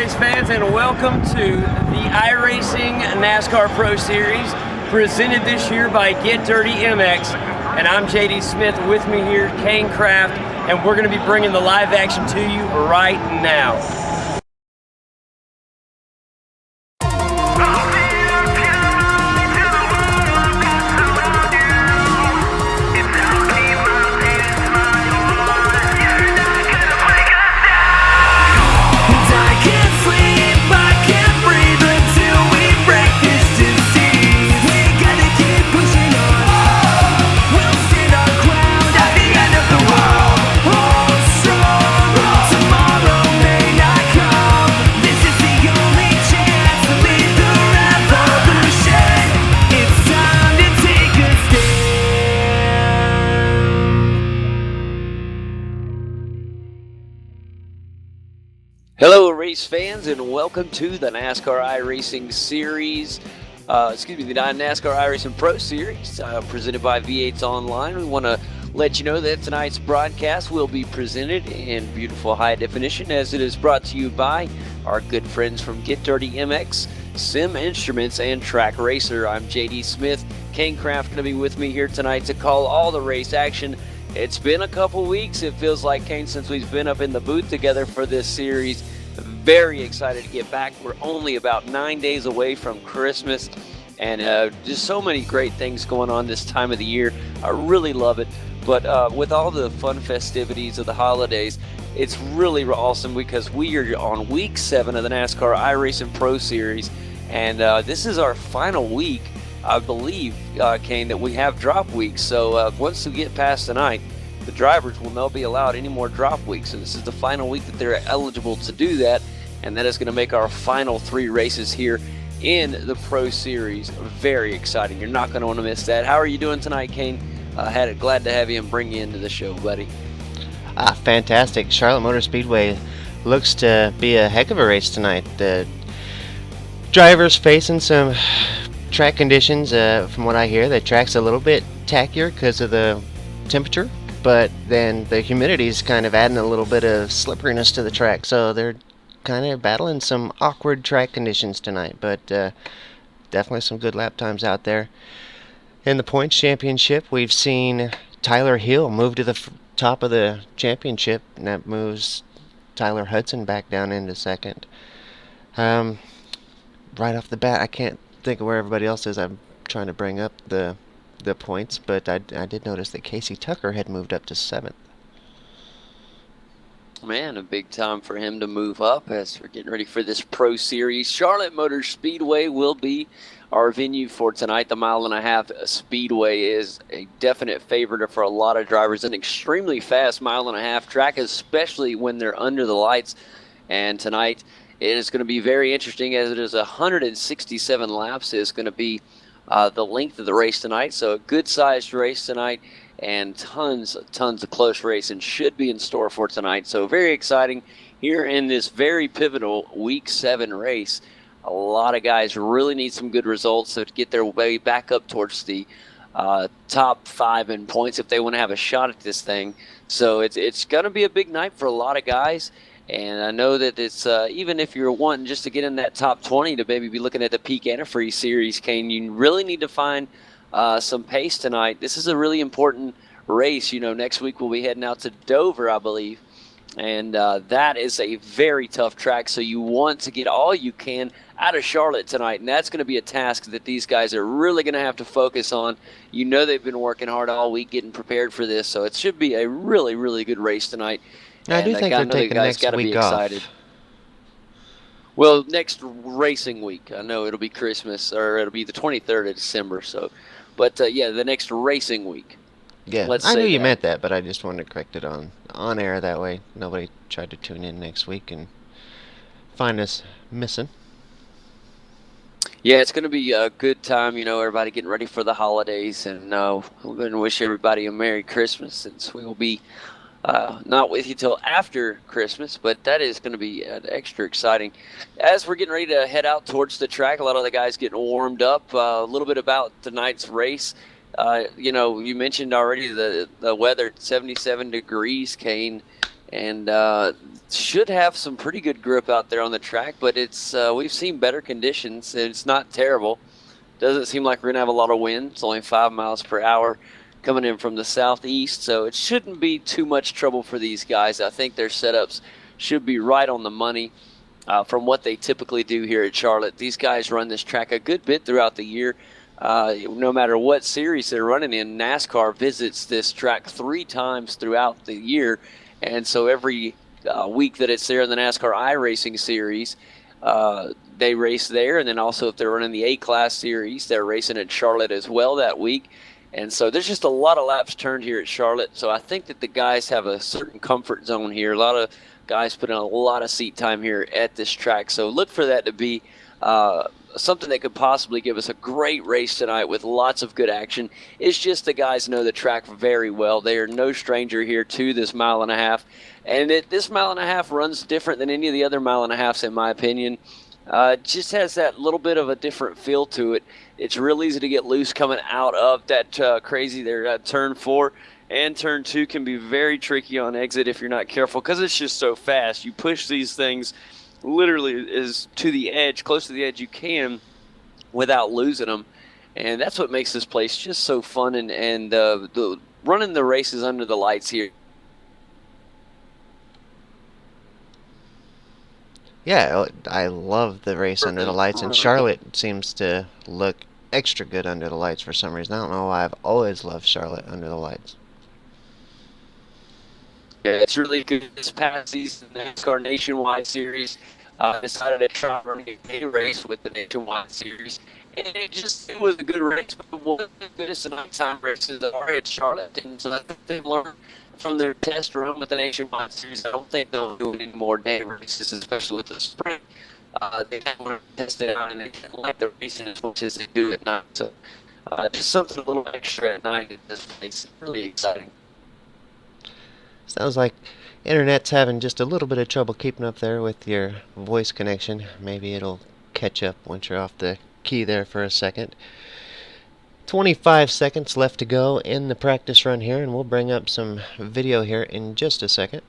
race fans, and welcome to the iRacing NASCAR Pro Series, presented this year by Get Dirty MX. And I'm JD Smith. With me here, Kane Kraft, and we're going to be bringing the live action to you right now. Hello, race fans, and welcome to the NASCAR iRacing Series. The NASCAR iRacing Pro Series, presented by V8s Online. We want to let you know that tonight's broadcast will be presented in beautiful high definition, as it is brought to you by our good friends from Get Dirty MX, Sim Instruments, and Track Racer. I'm JD Smith. Kane Kraft going to be with me here tonight to call all the race action. It's been a couple weeks, it feels like, Kane, since we've been up in the booth together for this series. Very excited to get back. We're only about 9 days away from Christmas, and just so many great things going on this time of the year. I really love it. But with all the fun festivities of the holidays, it's really awesome because we are on week 7 of the NASCAR iRacing Pro Series, and this is our final week, I believe, Kane, that we have drop weeks. So once we get past tonight, the drivers will not be allowed any more drop weeks. And this is the final week that they're eligible to do that. And that is going to make our final 3 races here in the Pro Series very exciting. You're not going to want to miss that. How are you doing tonight, Kane? Glad to have you and bring you into the show, buddy. Fantastic. Charlotte Motor Speedway looks to be a heck of a race tonight. The drivers facing some track conditions. From what I hear, the track's a little bit tackier because of the temperature, but then the humidity is kind of adding a little bit of slipperiness to the track, so they're kind of battling some awkward track conditions tonight, but definitely some good lap times out there. In the points championship, we've seen Tyler Hill move to the top of the championship, and that moves Tyler Hudson back down into second. Right off the bat, I can't think of where everybody else is. I'm trying to bring up the points, but I did notice that Casey Tucker had moved up to 7th. Man, a big time for him to move up as we're getting ready for this Pro Series. Charlotte Motor Speedway will be our venue for tonight. The 1.5 mile speedway is a definite favorite for a lot of drivers. An extremely fast 1.5 mile track, especially when they're under the lights. And tonight it is going to be very interesting, as it is 167 laps. It's going to be the length of the race tonight. So a good-sized race tonight, and tons of close racing should be in store for tonight. So very exciting here in this very pivotal Week 7 race. A lot of guys really need some good results to get their way back up towards the top 5 in points if they want to have a shot at this thing. So it's going to be a big night for a lot of guys. And I know that it's even if you're wanting just to get in that top 20 to maybe be looking at the Peak Antifreeze Series, Kane, you really need to find some pace tonight. This is a really important race. You know, next week we'll be heading out to Dover, I believe. And that is a very tough track, so you want to get all you can out of Charlotte tonight, and that's going to be a task that these guys are really going to have to focus on. You know they've been working hard all week getting prepared for this, so it should be a really, really good race tonight. I do think they're taking next week off. Well, next racing week, I know it'll be Christmas, or it'll be the 23rd of December. So, but yeah, the next racing week. Yeah, I knew you meant that, but I just wanted to correct it on air. That way nobody tried to tune in next week and find us missing. Yeah, it's going to be a good time. You know, everybody getting ready for the holidays, and we're going to wish everybody a Merry Christmas, since we will be not with you till after Christmas, but that is going to be extra exciting. As we're getting ready to head out towards the track, a lot of the guys getting warmed up. A little bit about tonight's race. You know, you mentioned already the weather, 77 degrees, Kane, and should have some pretty good grip out there on the track. But it's we've seen better conditions. It's not terrible. Doesn't seem like we're going to have a lot of wind. It's only 5 miles per hour coming in from the southeast, so it shouldn't be too much trouble for these guys. I think their setups should be right on the money from what they typically do here at Charlotte. These guys run this track a good bit throughout the year. No matter what series they're running in, NASCAR visits this track 3 times throughout the year, and so every week that it's there in the NASCAR iRacing series, they race there, and then also if they're running the A-Class series, they're racing at Charlotte as well that week. And so there's just a lot of laps turned here at Charlotte. So I think that the guys have a certain comfort zone here. A lot of guys put in a lot of seat time here at this track. So look for that to be something that could possibly give us a great race tonight with lots of good action. It's just the guys know the track very well. They are no stranger here to this 1.5 miles. And this 1.5 miles runs different than any of the other 1.5 miles in my opinion. It just has that little bit of a different feel to it. It's real easy to get loose coming out of that crazy there. Turn 4 and turn 2 can be very tricky on exit if you're not careful because it's just so fast. You push these things literally as to the edge, close to the edge you can without losing them. And that's what makes this place just so fun. And the running the races under the lights here. Yeah, I love the race under the lights, and Charlotte seems to look extra good under the lights for some reason. I don't know why. I've always loved Charlotte under the lights. Yeah, it's really good this past season. The NASCAR Nationwide Series decided to try running a day race with the Nationwide Series. And it was a good race, but one of the goodest nighttime races that are at Charlotte. And so I think they've learned from their test run with the Nationwide Series. I don't think they'll do any more day races, especially with the sprint. They kind of want to test it out, and they like the racing as much as they do at night. So just something a little extra at night at this place. Really exciting. Sounds like internet's having just a little bit of trouble keeping up there with your voice connection. Maybe it'll catch up once you're off the key there for a second. 25 seconds left to go in the practice run here, and we'll bring up some video here in just a second.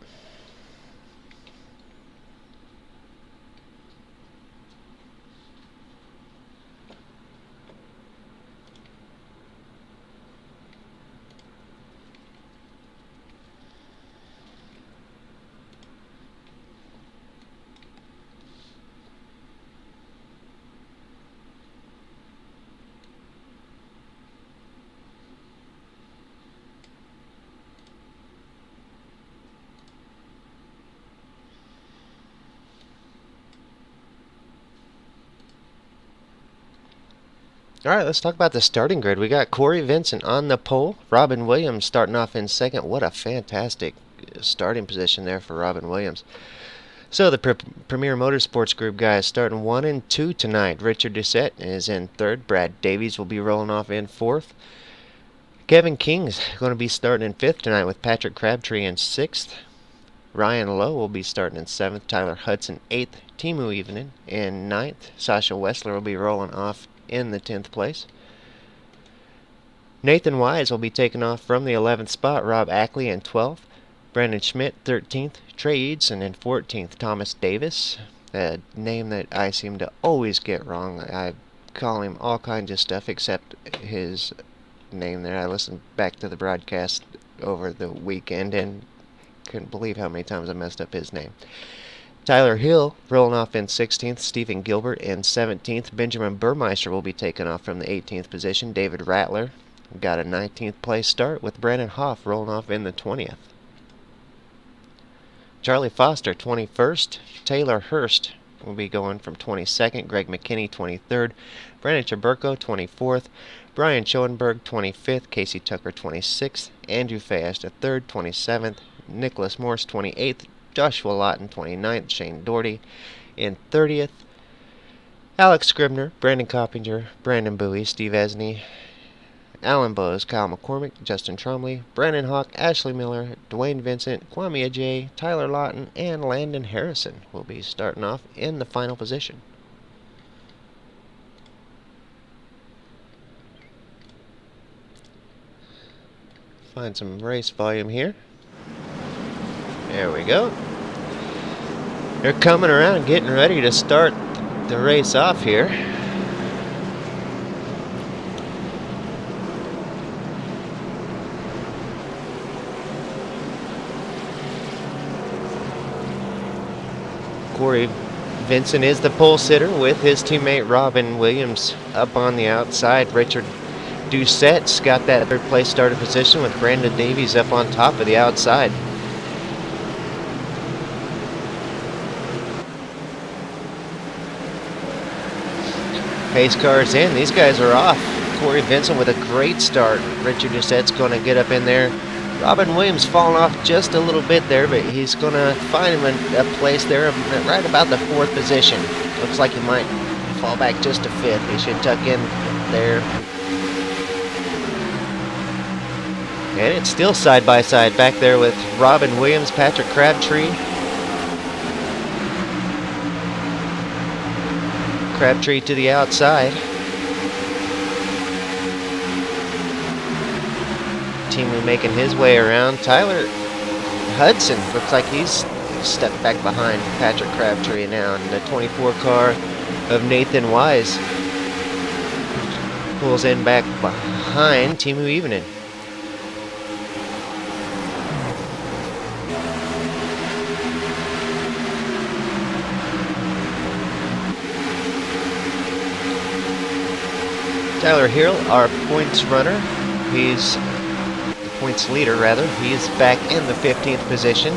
All right, let's talk about the starting grid. We got Corey Vincent on the pole. Robin Williams starting off in second. What a fantastic starting position there for Robin Williams. So the Premier Motorsports Group guys starting 1 and 2 tonight. Richard Doucette is in third. Brad Davies will be rolling off in fourth. Kevin King's going to be starting in fifth tonight with Patrick Crabtree in sixth. Ryan Lowe will be starting in seventh. Tyler Hudson eighth. Timu Evening in ninth. Sasha Wessler will be rolling off in the 10th place. Nathan Wise will be taking off from the 11th spot. Rob Ackley in 12th. Brandon Schmidt 13th. Trey Eidson in 14th. Thomas Davis, a name that I seem to always get wrong. I call him all kinds of stuff except his name there. I listened back to the broadcast over the weekend and couldn't believe how many times I messed up his name. Tyler Hill rolling off in 16th. Stephen Gilbert in 17th. Benjamin Burmeister will be taken off from the 18th position. David Rattler got a 19th place start with Brandon Hoff rolling off in the 20th. Charlie Foster 21st. Taylor Hurst will be going from 22nd. Greg McKinney 23rd. Brandon Chaburko 24th. Brian Schoenberg 25th. Casey Tucker 26th. Andrew Fast 3rd, 27th. Nicholas Morse 28th. Joshua Lawton 29th, Shane Doherty in 30th, Alex Scribner, Brandon Coppinger, Brandon Bowie, Steve Esney, Alan Bowes, Kyle McCormick, Justin Tromley, Brandon Hawk, Ashley Miller, Dwayne Vincent, Kwame Ajay, Tyler Lawton, and Landon Harrison will be starting off in the final position. Find some race volume here. There we go. They're coming around, getting ready to start the race off here. Corey Vincent is the pole sitter with his teammate Robin Williams up on the outside. Richard Doucette's got that third place starter position with Brandon Davies up on top of the outside. Pace cars in. These guys are off. Corey Vincent with a great start. Richard Doucette's going to get up in there. Robin Williams falling off just a little bit there, but he's going to find him a place there right about the 4th position. Looks like he might fall back just to 5th. He should tuck in there. And it's still side by side back there with Robin Williams, Patrick Crabtree. Crabtree to the outside. Team making his way around. Tyler Hudson looks like he's stepped back behind Patrick Crabtree now. And the 24 car of Nathan Wise pulls in back behind Timu Evening. Tyler Hill, our points runner, he's the points leader rather. He's back in the 15th position.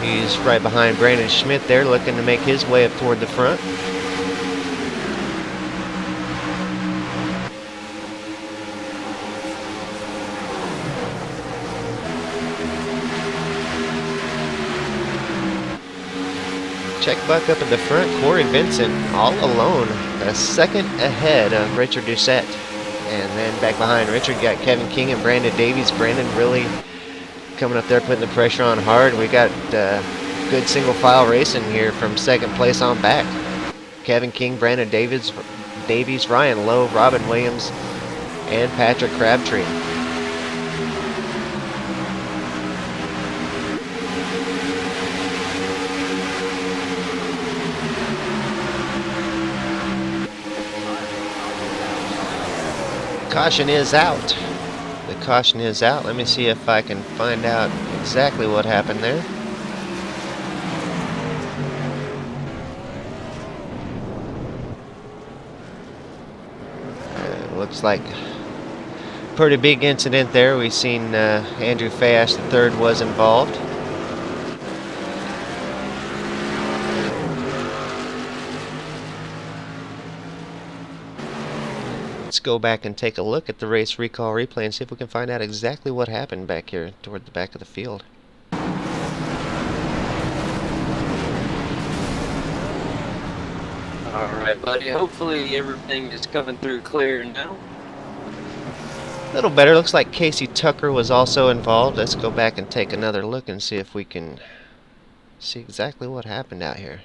He's right behind Brandon Schmidt there, looking to make his way up toward the front. Check buck up at the front, Corey Vincent all alone, a second ahead of Richard Doucette. And then back behind Richard got Kevin King and Brandon Davies. Brandon really coming up there, putting the pressure on hard. We got good single file racing here from 2nd place on back. Kevin King, Brandon Davies, Ryan Lowe, Robin Williams, and Patrick Crabtree. Caution is out. The caution is out. Let me see if I can find out exactly what happened there. Looks like pretty big incident there. We've seen Andrew Fayash III was involved. Let's go back and take a look at the race recall replay and see if we can find out exactly what happened back here toward the back of the field. Alright, buddy. Hopefully everything is coming through clear now. A little better. Looks like Casey Tucker was also involved. Let's go back and take another look and see if we can see exactly what happened out here.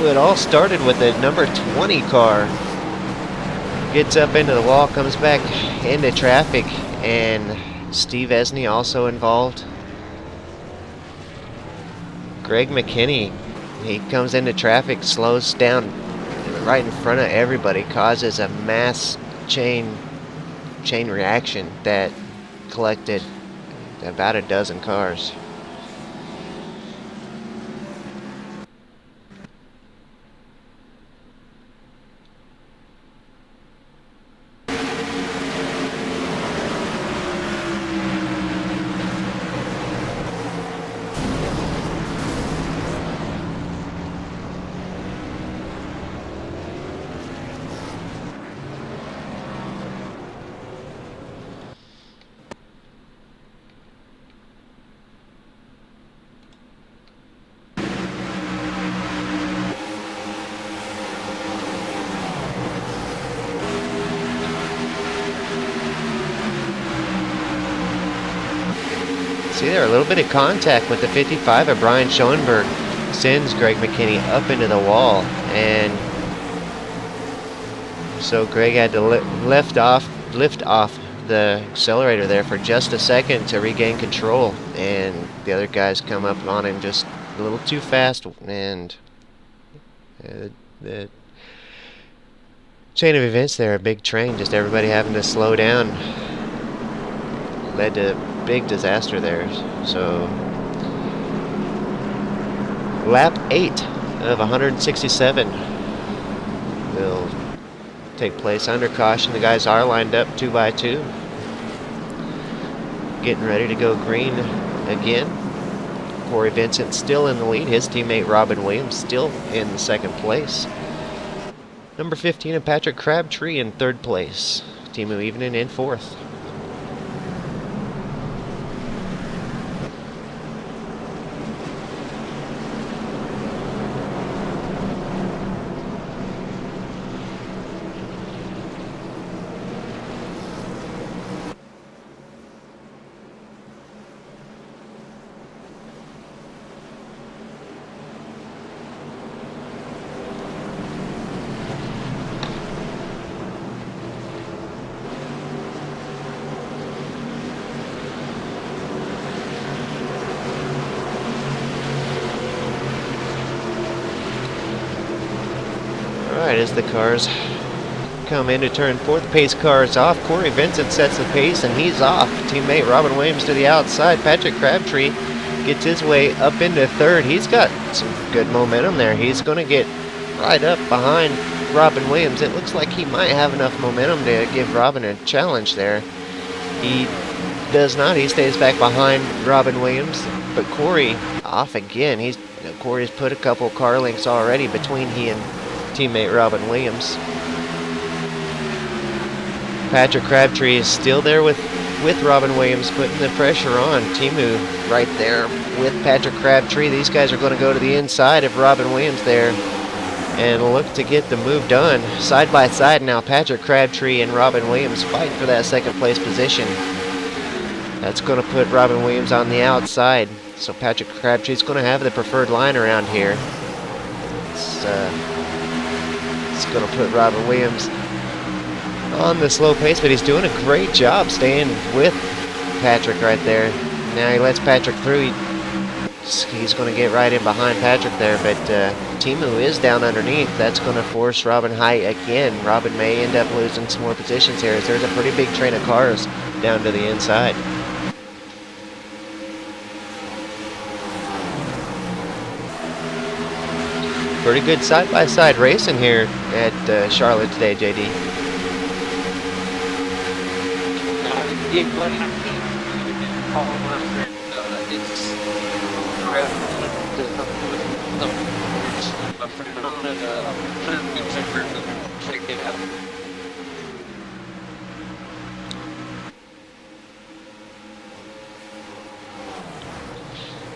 It all started with a number 20 car. Gets up into the wall, comes back into traffic, and Steve Esney also involved. Greg McKinney, he comes into traffic, slows down right in front of everybody, causes a mass chain reaction that collected about a dozen cars. See there, a little bit of contact with the 55 of Brian Schoenberg sends Greg McKinney up into the wall, and so Greg had to lift off the accelerator there for just a second to regain control, and the other guys come up on him just a little too fast, and the chain of events there, a big train, just everybody having to slow down, led to big disaster there. So lap 8 of 167 will take place under caution. The guys are lined up 2 by 2, getting ready to go green again. Corey Vincent still in the lead. His teammate Robin Williams still in the second place. Number 15 and Patrick Crabtree in third place. Timu Evening in fourth. Alright, as the cars come into turn 4, the pace car is off. Corey Vincent sets the pace and he's off. Teammate Robin Williams to the outside. Patrick Crabtree gets his way up into third. He's got some good momentum there. He's going to get right up behind Robin Williams. It looks like he might have enough momentum to give Robin a challenge there. He does not. He stays back behind Robin Williams, but Corey off again. Corey's put a couple car links already between he and teammate Robin Williams. Patrick Crabtree is still there with Robin Williams, putting the pressure on. Timu right there with Patrick Crabtree. These guys are going to go to the inside of Robin Williams there and look to get the move done. Side by side now, Patrick Crabtree and Robin Williams fight for that second place position. That's going to put Robin Williams on the outside. So Patrick Crabtree's going to have the preferred line around here. It's going to put Robin Williams on the slow pace, but he's doing a great job staying with Patrick right there. Now he lets Patrick through. He's going to get right in behind Patrick there, but Timu is down underneath. That's going to force Robin high again. Robin may end up losing some more positions here, as there's a pretty big train of cars down to the inside. Pretty good side-by-side racing here at Charlotte today, JD.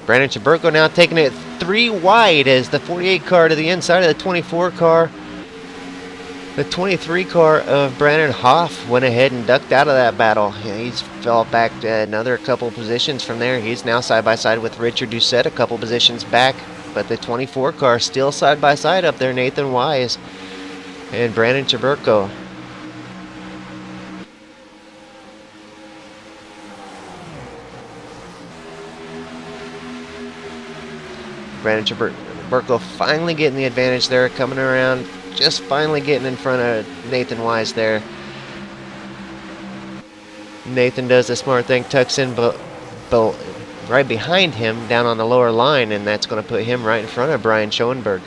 Brandon Chaburko now taking it 3 wide as the 48 car to the inside of the 24 car. The 23 car of Brandon Hoff went ahead and ducked out of that battle. He's fell back another couple positions from there. He's now side by side with Richard Doucette, a couple positions back. But the 24 car still side by side up there, Nathan Wise and Brandon Chaburko. Brandon Chaburko finally getting the advantage there, coming around, just finally getting in front of Nathan Wise there. Nathan does the smart thing, tucks in right behind him down on the lower line, and that's going to put him right in front of Brian Schoenberg.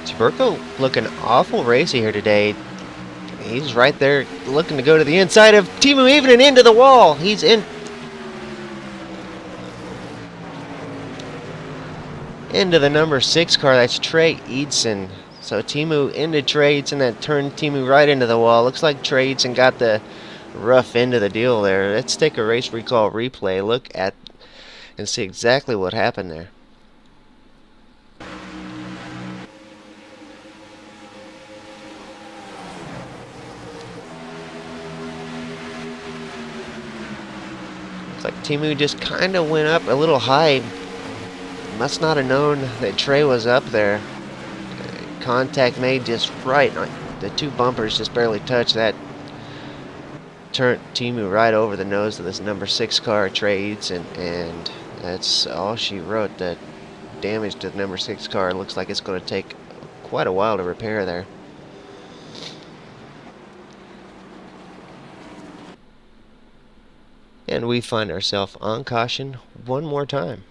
Chaburko looking awful racy here today. He's right there looking to go to the inside of Teemu Evening into the wall. He's into the number 6 car. That's Trey Eidson. So Teemu into Trey Eidson. That turned Teemu right into the wall. Looks like Trey Eidson got the rough end of the deal there. Let's take a race recall replay. Look at and see exactly what happened there. Looks like Teemu just kind of went up a little high. Must not have known that Trey was up there. Contact made just right. The two bumpers just barely touched. That turned Teemu right over the nose of this number 6 car, Trey Eidson, and that's all she wrote. The damage to the number 6 car looks like it's going to take quite a while to repair there. And we find ourselves on caution one more time.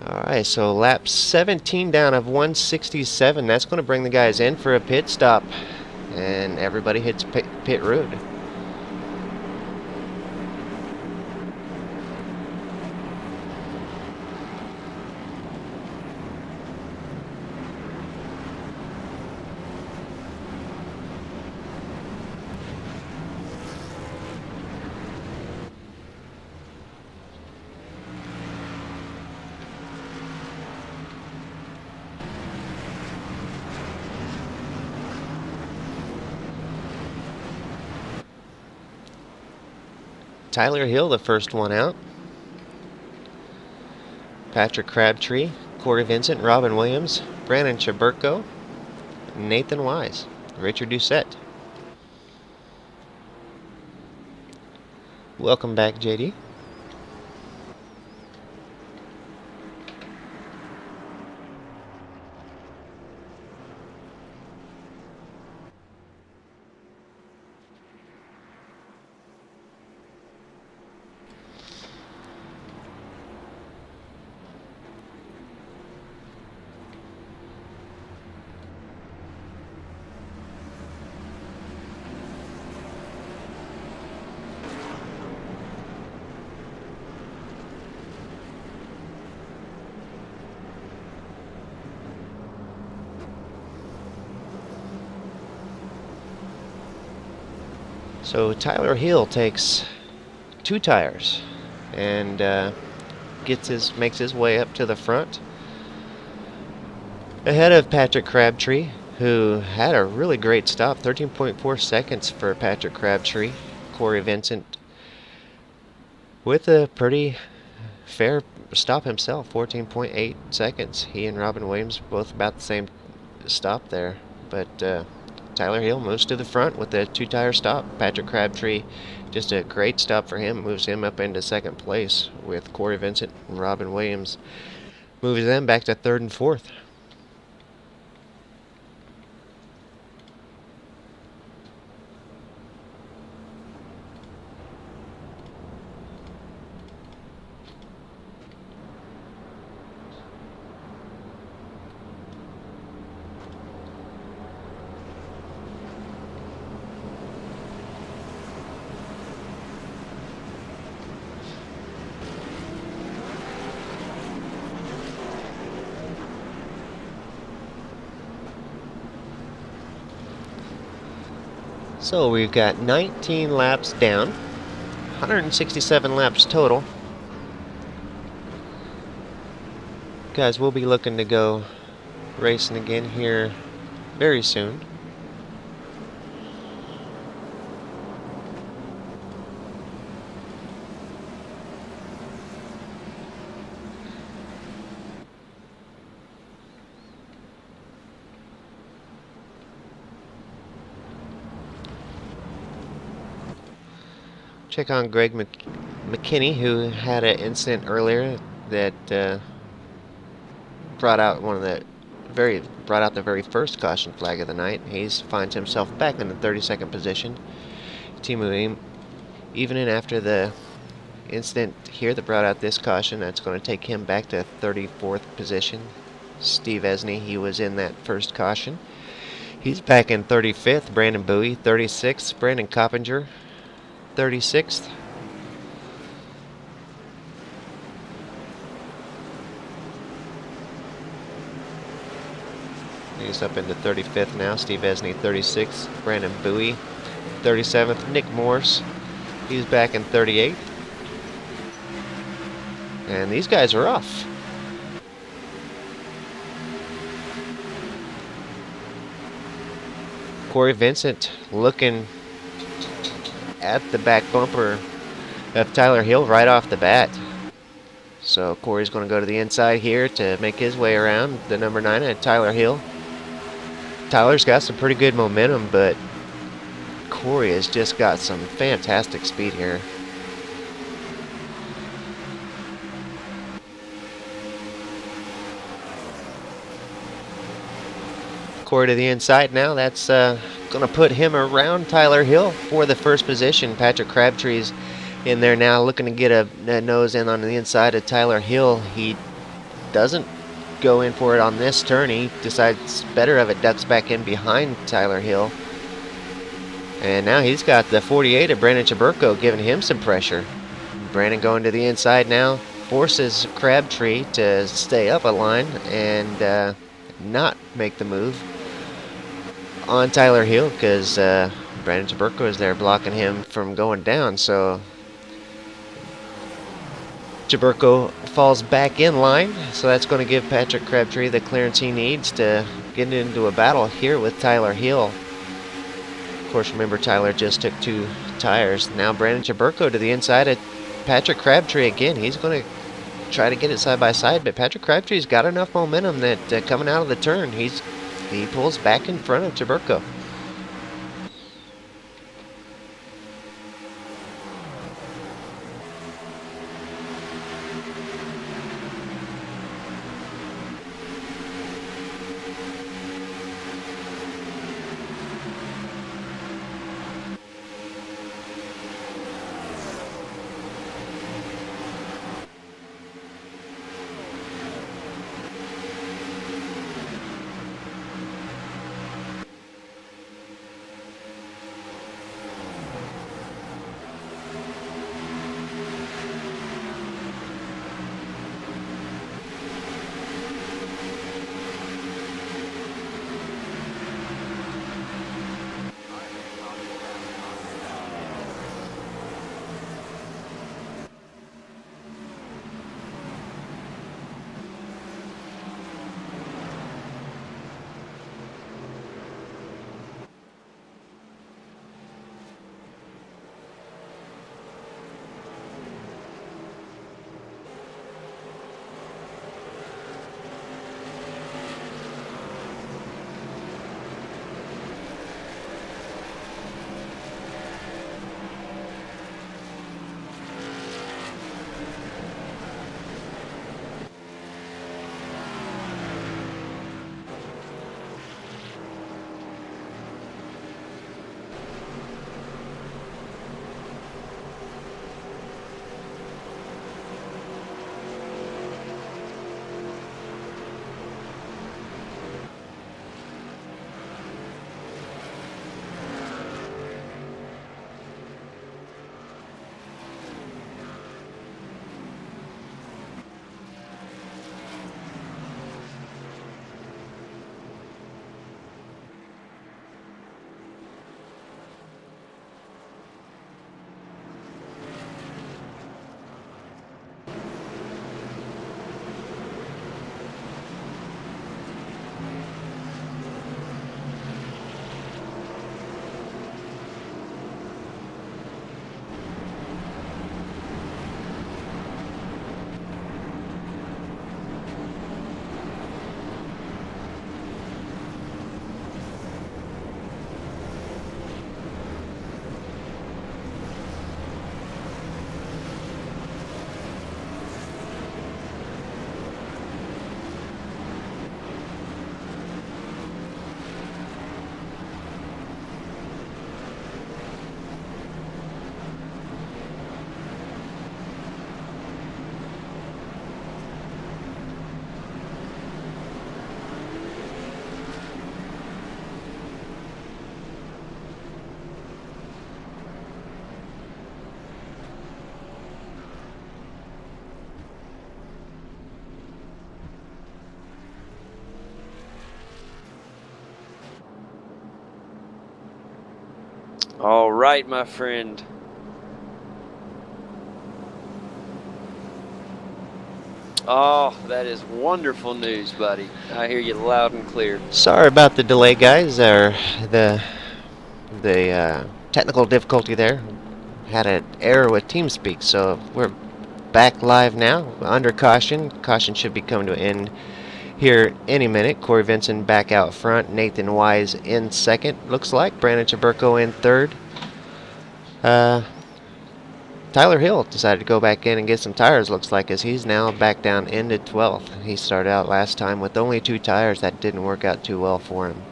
Alright, so lap 17 down of 167. That's going to bring the guys in for a pit stop. And everybody hits pit road. Tyler Hill, the first one out. Patrick Crabtree, Corey Vincent, Robin Williams, Brandon Chaburko, Nathan Wise, Richard Doucette. Welcome back, JD. So Tyler Hill takes 2 tires and makes his way up to the front, ahead of Patrick Crabtree, who had a really great stop. 13.4 seconds for Patrick Crabtree. Corey Vincent with a pretty fair stop himself, 14.8 seconds. He and Robin Williams both about the same stop there, but Tyler Hill moves to the front with a 2-tire stop. Patrick Crabtree, just a great stop for him, moves him up into second place, with Corey Vincent and Robin Williams moves them back to 3rd and 4th. So we've got 19 laps down, 167 laps total. Guys, we'll be looking to go racing again here very soon. Check on Greg McKinney, who had an incident earlier that brought out one of the brought out the very first caution flag of the night. Hayes finds himself back in the 32nd position. Timu even in after the incident here that brought out this caution, that's going to take him back to 34th position. Steve Esney, he was in that first caution. He's back in 35th. Brandon Bowie, 36th. Brandon Coppinger, 36th. He's up into 35th now. Steve Esney, 36th. Brandon Bowie, 37th. Nick Morse, he's back in 38th. And these guys are off. Corey Vincent looking at the back bumper of Tyler Hill right off the bat. So Corey's going to go to the inside here to make his way around the number 9 at Tyler Hill. Tyler's got some pretty good momentum, but Corey has just got some fantastic speed here. Corey to the inside now. That's going to put him around Tyler Hill for the first position. Patrick Crabtree's in there now looking to get a nose in on the inside of Tyler Hill. He doesn't go in for it on this turn. He decides better of it, ducks back in behind Tyler Hill. And now he's got the 48 of Brandon Chaburko giving him some pressure. Brandon going to the inside now. Forces Crabtree to stay up a line and not make the move on Tyler Hill because Brandon Chaburko is there blocking him from going down. So Chaburko falls back in line, so that's going to give Patrick Crabtree the clearance he needs to get into a battle here with Tyler Hill. Of course, remember Tyler just took 2 tires. Now Brandon Chaburko to the inside of Patrick Crabtree again. He's going to try to get it side by side, but Patrick Crabtree's got enough momentum that coming out of the turn, he pulls back in front of Chaburko. All right, my friend. Oh, that is wonderful news, buddy. I hear you loud and clear. Sorry about the delay, guys. Or the technical difficulty there. Had an error with TeamSpeak, so we're back live now. Under caution. Caution should be coming to an end here any minute. Corey Vincent back out front. Nathan Wise in second, looks like. Brandon Chaburko in third. Tyler Hill decided to go back in and get some tires, looks like, as he's now back down into 12th. He started out last time with only 2 tires. That didn't work out too well for him.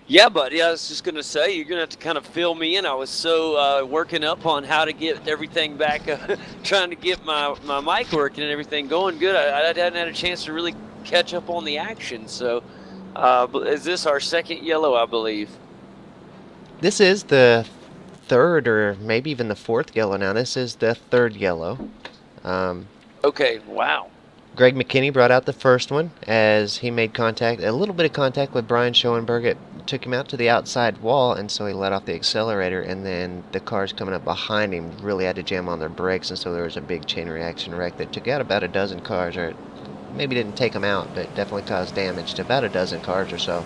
Yeah, buddy, I was just going to say, you're going to have to kind of fill me in. I was so working up on how to get everything back, trying to get my mic working and everything going good. I hadn't had a chance to really catch up on the action. So is this our second yellow, I believe? This is the third or maybe even the fourth yellow now. This is the third yellow. Okay, wow. Greg McKinney brought out the first one as he made contact, a little bit of contact with Brian Schoenberg. It took him out to the outside wall, and so he let off the accelerator, and then the cars coming up behind him really had to jam on their brakes, and so there was a big chain reaction wreck that took out about a dozen cars, or maybe didn't take them out, but definitely caused damage to about a dozen cars or so.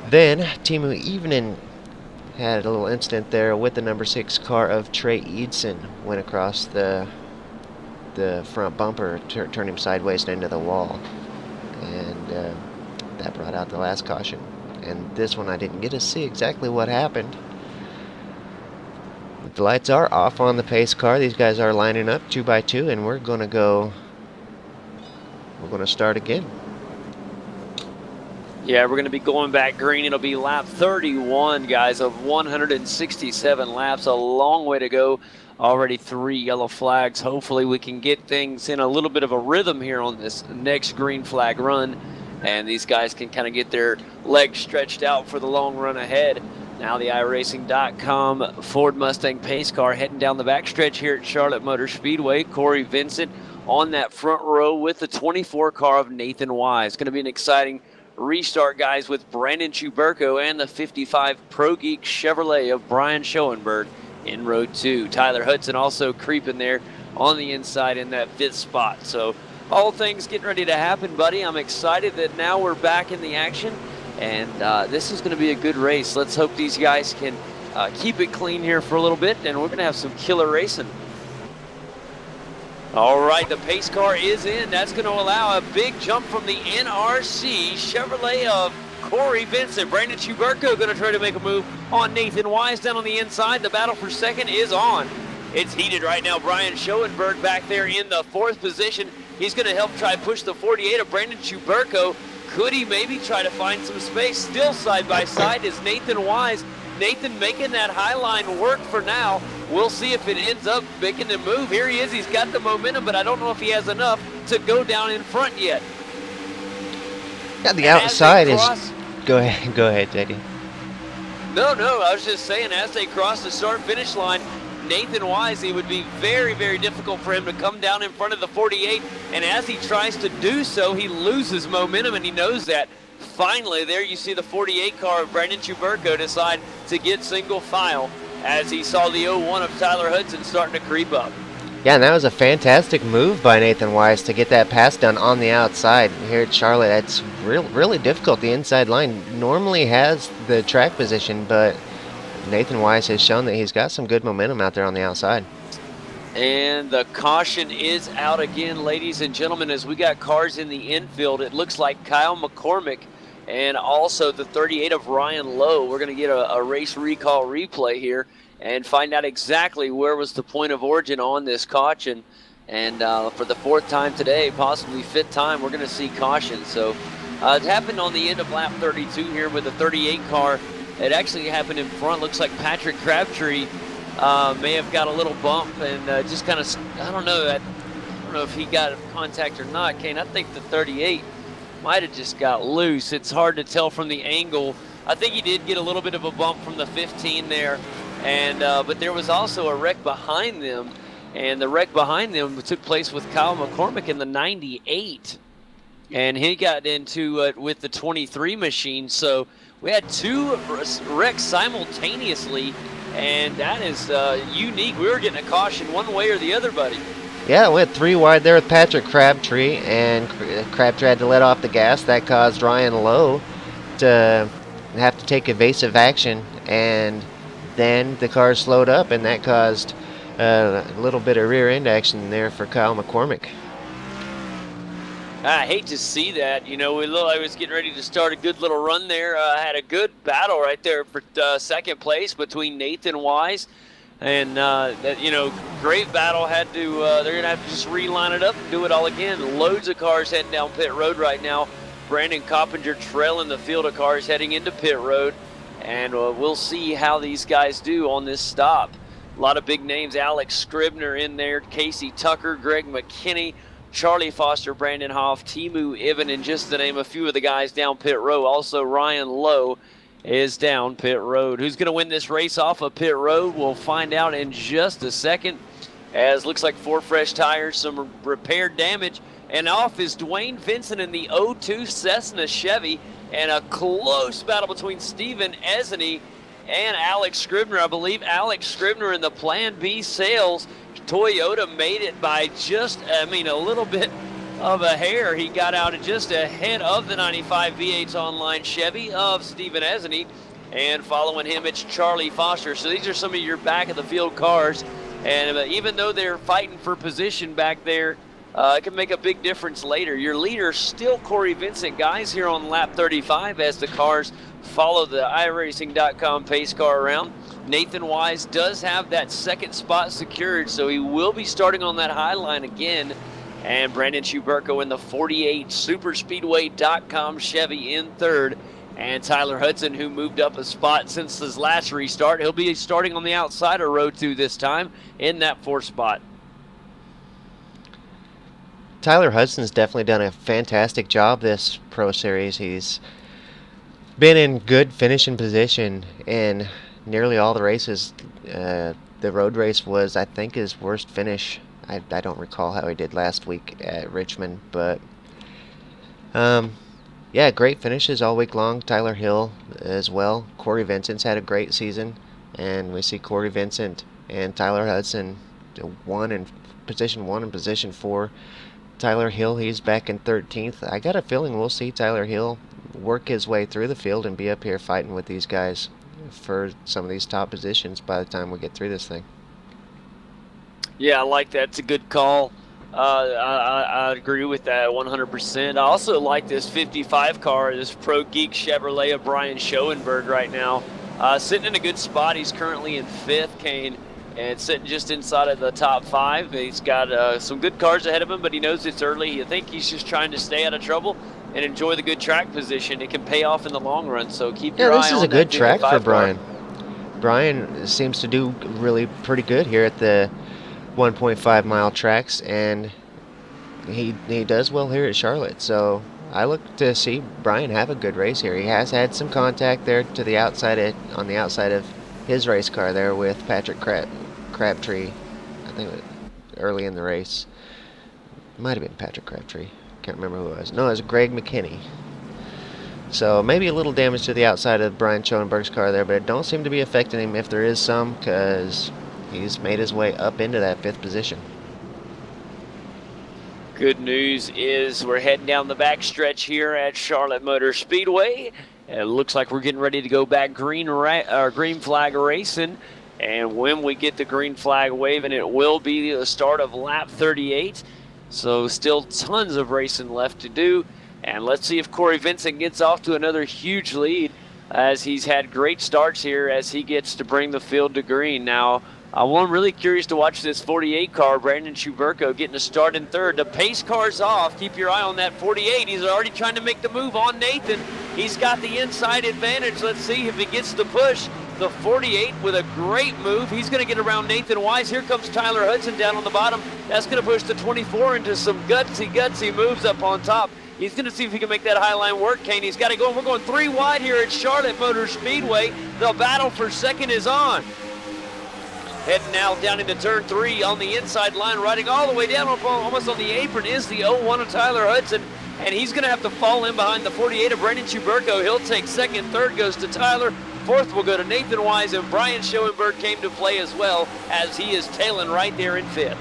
Then Timu Evening had a little incident there with the number 6 car of Trey Eidson. Went across the front bumper, turned him sideways and into the wall, and that brought out the last caution. And this one I didn't get to see exactly what happened. The lights are off on the pace car. These guys are lining up 2 by 2, and we're gonna start again. Yeah, we're going to be going back green. It'll be lap 31, guys, of 167 laps. A long way to go. Already 3 yellow flags. Hopefully we can get things in a little bit of a rhythm here on this next green flag run. And these guys can kind of get their legs stretched out for the long run ahead. Now the iRacing.com Ford Mustang pace car heading down the backstretch here at Charlotte Motor Speedway. Corey Vincent on that front row with the 24 car of Nathan Wise. Going to be an exciting restart, guys, with Brandon Chuberko and the 55 Pro Geek Chevrolet of Brian Schoenberg in row 2. Tyler Hudson also creeping there on the inside in that 5th spot. So all things getting ready to happen, buddy. I'm excited that now we're back in the action, and this is going to be a good race. Let's hope these guys can keep it clean here for a little bit, and we're going to have some killer racing. All right, the pace car is in. That's going to allow a big jump from the NRC Chevrolet of Corey Vincent. Brandon Chuberko going to try to make a move on Nathan Wise down on the inside. The battle for second is on. It's heated right now. Brian Schoenberg back there in the 4th position. He's going to help try push the 48 of Brandon Chuberko. Could he maybe try to find some space? Still side by side is Nathan Wise. Nathan making that high line work for now. We'll see if it ends up making the move. Here he is. He's got the momentum, but I don't know if he has enough to go down in front yet. Yeah, the outside is... Go ahead, JD. No, I was just saying, as they cross the start-finish line, Nathan Wise, it would be very, very difficult for him to come down in front of the 48, and as he tries to do so, he loses momentum, and he knows that. Finally, there you see the 48 car of Brandon Chuberko decide to get single file as he saw the 01 of Tyler Hudson starting to creep up. Yeah, and that was a fantastic move by Nathan Wise to get that pass done on the outside. Here at Charlotte, that's really difficult. The inside line normally has the track position, but Nathan Wise has shown that he's got some good momentum out there on the outside. And the caution is out again, ladies and gentlemen, as we got cars in the infield. It looks like Kyle McCormick and also the 38 of Ryan Lowe. We're going to get a race recall replay here and find out exactly where was the point of origin on this caution. And for the 4th time today, possibly 5th time, we're going to see caution. So it happened on the end of lap 32 here with the 38 car. It actually happened in front. Looks like Patrick Crabtree may have got a little bump and just kind of, I don't know if he got contact or not, Kane. I think the 38 might have just got loose. It's hard to tell from the angle. I think he did get a little bit of a bump from the 15 there, and but there was also a wreck behind them, and the wreck behind them took place with Kyle McCormick in the 98. and he got into it with the 23 machine. So we had 2 wrecks simultaneously, and that is unique. We were getting a caution one way or the other, buddy. Yeah, we had 3 wide there with Patrick Crabtree, and Crabtree had to let off the gas. That caused Ryan Lowe to have to take evasive action, and then the car slowed up, and that caused a little bit of rear end action there for Kyle McCormick. I hate to see that. You know, I was getting ready to start a good little run there. Had a good battle right there for second place between Nathan Wise and that, you know, great battle. Had to they're gonna have to just reline it up and do it all again. Loads of cars heading down pit road right now. Brandon Coppinger trailing the field of cars heading into pit road, and we'll see how these guys do on this stop. A lot of big names: Alex Scribner in there, Casey Tucker, Greg McKinney, Charlie Foster, Brandon Hoff, Timu Ivan, and just to name a few of the guys down pit road. Also, Ryan Lowe is down pit road. Who's going to win this race off of pit road? We'll find out in just a second, as looks like 4 fresh tires, some repair damage, and off is Dwayne Vincent in the 02 Cessna Chevy, and a close battle between Steven Esney and Alex Scribner. I believe Alex Scribner in the Plan B sales. Toyota made it by just, a little bit of a hair. He got out just ahead of the 95 V8s Online Chevy of Steven Esney, and following him, it's Charlie Foster. So these are some of your back of the field cars, and even though they're fighting for position back there, it can make a big difference later. Your leader still Corey Vincent, guys, here on lap 35 as the cars follow the iRacing.com pace car around. Nathan Wise does have that second spot secured, so he will be starting on that high line again. And Brandon Schuberko in the 48 Superspeedway.com Chevy in third. And Tyler Hudson, who moved up a spot since his last restart, he'll be starting on the outside of row 2 this time in that 4th spot. Tyler Hudson's definitely done a fantastic job this Pro Series. He's been in good finishing position in nearly all the races. The road race was, I think, his worst finish. I don't recall how he did last week at Richmond, but yeah, great finishes all week long. Tyler Hill as well. Corey Vincent's had a great season, and we see Corey Vincent and Tyler Hudson position 1 and position 4. Tyler Hill, he's back in 13th. I got a feeling we'll see Tyler Hill work his way through the field and be up here fighting with these guys for some of these top positions by the time we get through this thing. Yeah, I like that. It's a good call. I agree with that 100%. I also like this 55 car, this Pro Geek Chevrolet of Brian Schoenberg right now. Sitting in a good spot. He's currently in 5th, Kane, and sitting just inside of the top 5. He's got some good cars ahead of him, but he knows it's early. I think he's just trying to stay out of trouble and enjoy the good track position. It can pay off in the long run, so keep your eye on that. Yeah, this is a good track for Brian. car. Brian seems to do really pretty good here at the 1.5 mile tracks, and he does well here at Charlotte. So I look to see Brian have a good race here. He has had some contact there to the outside on the outside of his race car there with Patrick Crabtree. I think early in the race. Might have been Patrick Crabtree. Can't remember who it was. No, it was Greg McKinney. So maybe a little damage to the outside of Brian Schoenberg's car there, but it don't seem to be affecting him if there is some, because he's made his way up into that 5th position. Good news is we're heading down the back stretch here at Charlotte Motor Speedway. It looks like we're getting ready to go back green flag racing. And when we get the green flag waving, it will be the start of lap 38. So still tons of racing left to do. And let's see if Corey Vincent gets off to another huge lead, as he's had great starts here as he gets to bring the field to green. Now, I'm really curious to watch this 48 car, Brandon Schuberko, getting a start in 3rd. The pace car's off. Keep your eye on that 48. He's already trying to make the move on Nathan. He's got the inside advantage. Let's see if he gets the push. The 48 with a great move. He's going to get around Nathan Wise. Here comes Tyler Hudson down on the bottom. That's going to push the 24 into some gutsy moves up on top. He's going to see if he can make that high line work, Kane. He's got to go. We're going 3 wide here at Charlotte Motor Speedway. The battle for second is on. Heading now down into turn 3 on the inside line, riding all the way down almost on the apron is the 01 of Tyler Hudson. and he's going to have to fall in behind the 48 of Brandon Chuberko. He'll take second. Third goes to Tyler. Fourth will go to Nathan Wise, and Brian Schoenberg came to play as well, as he is tailing right there in fifth.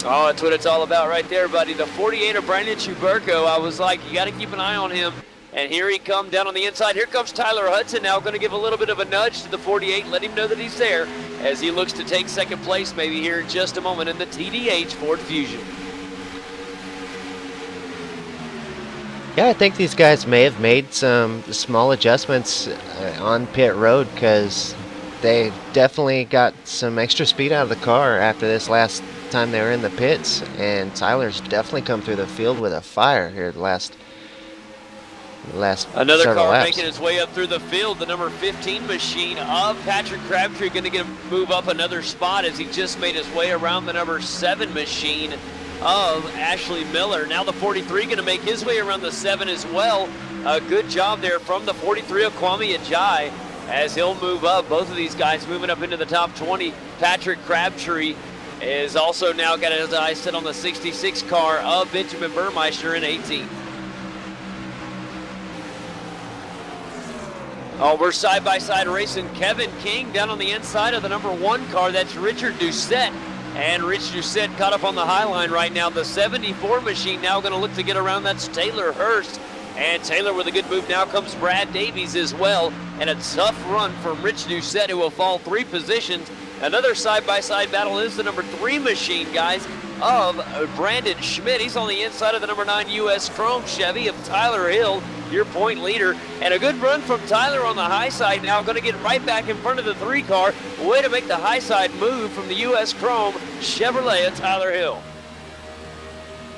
Oh, that's what it's all about right there, buddy. The 48 of Brandon Chuberko, I was like, you got to keep an eye on him. And here he comes down on the inside. Here comes Tyler Hudson now, going to give a little bit of a nudge to the 48, let him know that he's there as he looks to take second place maybe here in just a moment in the TDH Ford Fusion. Yeah, I think these guys may have made some small adjustments on pit road because they definitely got some extra speed out of the car after this last time they were in the pits, and Tyler's definitely come through the field with a fire here the last another car laps. making its way up through the field. The number 15 machine of Patrick Crabtree going to move up another spot as he just made his way around the number 7 machine of Ashley Miller. Now the 43 going to make his way around the 7 as well. A good job there from the 43 of Kwame Ajayi as he'll move up. Both of these guys moving up into the top 20. Patrick Crabtree is also now got his eyes set on the 66 car of Benjamin Burmeister in 18. Oh, we're side-by-side racing. Kevin King down on the inside of the number 1 car. That's Richard Doucette. And Rich Doucette caught up on the high line right now. The 74 machine now going to look to get around. That's Taylor Hurst. And Taylor with a good move. Now comes Brad Davies as well. And a tough run from Rich Doucette, who will fall 3 positions. Another side-by-side battle is the number 3 machine, guys, of Brandon Schmidt. He's on the inside of the number 9 U.S. Chrome Chevy of Tyler Hill, your point leader. And a good run from Tyler on the high side now. Going to get right back in front of the 3 car. Way to make the high side move from the U.S. Chrome Chevrolet of Tyler Hill.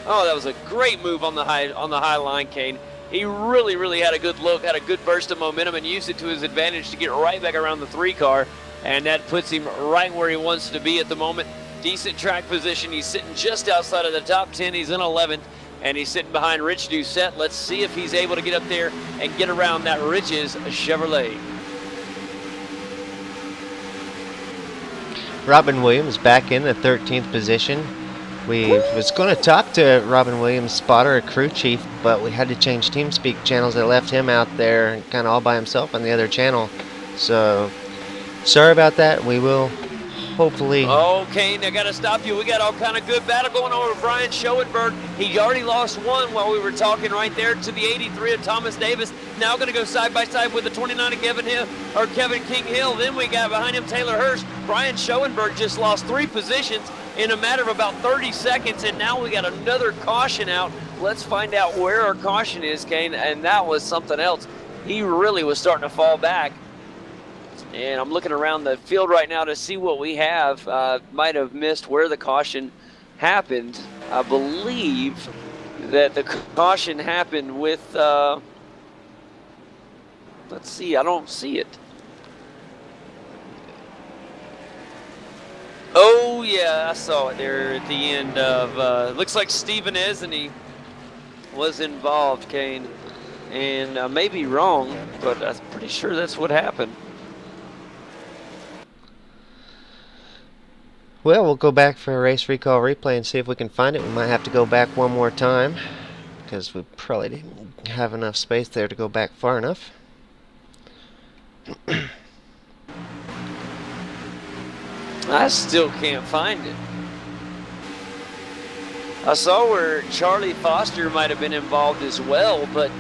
Oh, that was a great move on the high line, Kane. He really had a good look, had a good burst of momentum, and used it to his advantage to get right back around the 3 car. And that puts him right where he wants to be at the moment. Decent track position. He's sitting just outside of the top 10. He's in 11th, and he's sitting behind Rich Doucette. Let's see if he's able to get up there and get around that Rich's Chevrolet. Robin Williams back in the 13th position. We was going to talk to Robin Williams, spotter, crew chief, but we had to change TeamSpeak channels. That left him out there kind of all by himself on the other channel. So sorry about that. We will hopefully. Okay, now got to stop you. We got all kind of good battle going on with Brian Schoenberg. He already lost 1 while we were talking right there to the 83 of Thomas Davis. Now going to go side by side with the 29 of Kevin King Hill. Then we got behind him Taylor Hurst. Brian Schoenberg just lost 3 positions in a matter of about 30 seconds, and now we got another caution out. Let's find out where our caution is, Kane, and that was something else. He really was starting to fall back. And I'm looking around the field right now to see what we have. Might have missed where the caution happened. I believe that the caution happened with, let's see, I don't see it. Oh, yeah, I saw it there at the end of, looks like Stephen Esney was involved, Kane. And I may be wrong, but I'm pretty sure that's what happened. Well, we'll go back for a race recall replay and see if we can find it. We might have to go back one more time because we probably didn't have enough space there to go back far enough. I still can't find it. I saw where Charlie Foster might have been involved as well, but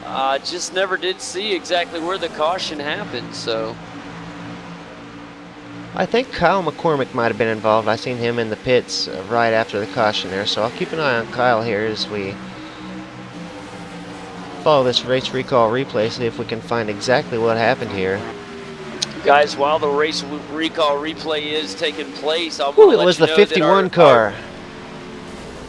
I just never did see exactly where the caution happened, so. I think Kyle McCormick might have been involved. I seen him in the pits right after the caution there, so I'll keep an eye on Kyle here as we follow this race recall replay, see if we can find exactly what happened here. Guys, while the race recall replay is taking place, I'll Ooh, let it was you the know 51 car.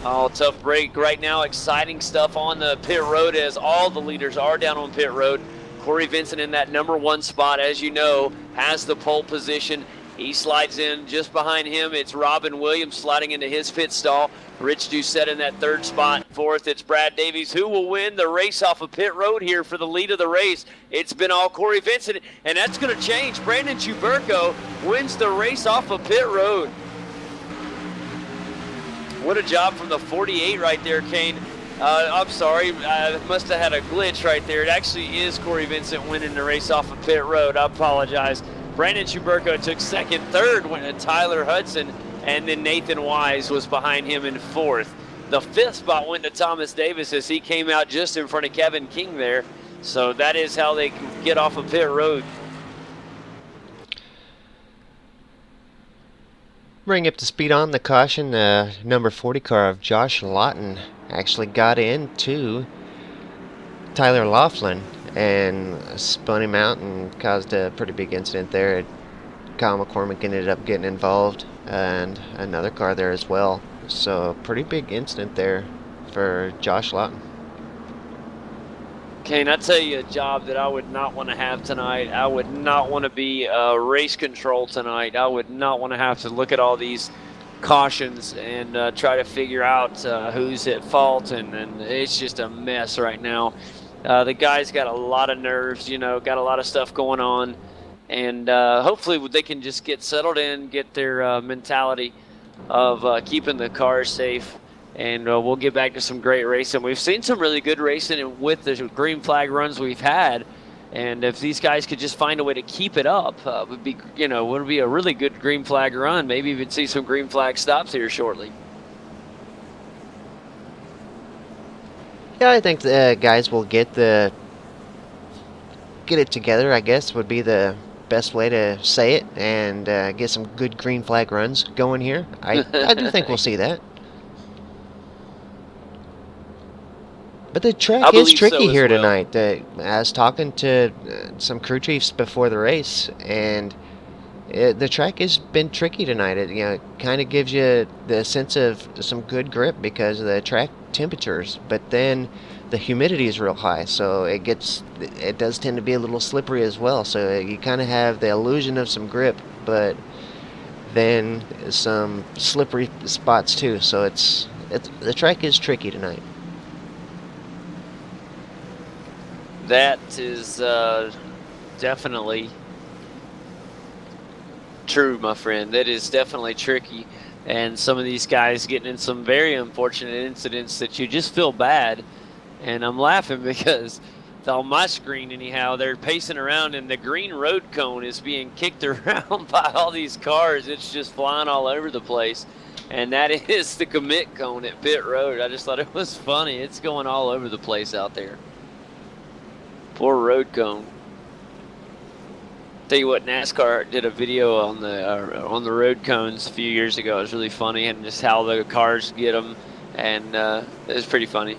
Oh, tough break right now. Exciting stuff on the pit road as all the leaders are down on pit road. Corey Vincent in that number 1 spot, as you know, has the pole position. He slides in just behind him. It's Robin Williams sliding into his pit stall. Rich Doucette in that 3rd spot. 4th, it's Brad Davies, who will win the race off of pit road here for the lead of the race. It's been all Corey Vincent, and that's going to change. Brandon Chuberko wins the race off of pit road. What a job from the 48 right there, Kane. I'm sorry, I must have had a glitch right there. It actually is Corey Vincent winning the race off of pit road. I apologize. Brandon Schuberko took second. Third went to Tyler Hudson, and then Nathan Wise was behind him in fourth. The fifth spot went to Thomas Davis as he came out just in front of Kevin King there. So that is how they can get off of pit road. Bring up to speed on the caution, number 40 car of Josh Lawton actually got into Tyler Laughlin and spun him out and caused a pretty big incident there. Kyle McCormick ended up getting involved and another car there as well. So pretty big incident there for Josh Lawton. Kane, I tell you a job that I would not want to have tonight. I would not want to be race control tonight. I would not want to have to look at all these cautions and try to figure out who's at fault, and it's just a mess right now. The guys got a lot of nerves, you know, got a lot of stuff going on, and hopefully they can just get settled in, get their mentality of keeping the cars safe. And we'll get back to some great racing. We've seen some really good racing with the green flag runs we've had. And if these guys could just find a way to keep it up, would be a really good green flag run. Maybe even see some green flag stops here shortly. Yeah, I think the guys will get it together, I guess, would be the best way to say it, and get some good green flag runs going here. I do think we'll see that. But the track is tricky here tonight. I was talking to some crew chiefs before the race, and the track has been tricky tonight. It kind of gives you the sense of some good grip because of the track temperatures, but then the humidity is real high, so it does tend to be a little slippery as well. So you kind of have the illusion of some grip, but then some slippery spots too. So the track is tricky tonight. That is definitely true, my friend. That is definitely tricky. And some of these guys getting in some very unfortunate incidents that you just feel bad. And I'm laughing because on my screen, anyhow, they're pacing around and the green road cone is being kicked around by all these cars. It's just flying all over the place. And that is the commit cone at pit road. I just thought it was funny. It's going all over the place out there. Poor road cone. Tell you what, NASCAR did a video on the road cones a few years ago. It was really funny, and just how the cars get them, and it was pretty funny.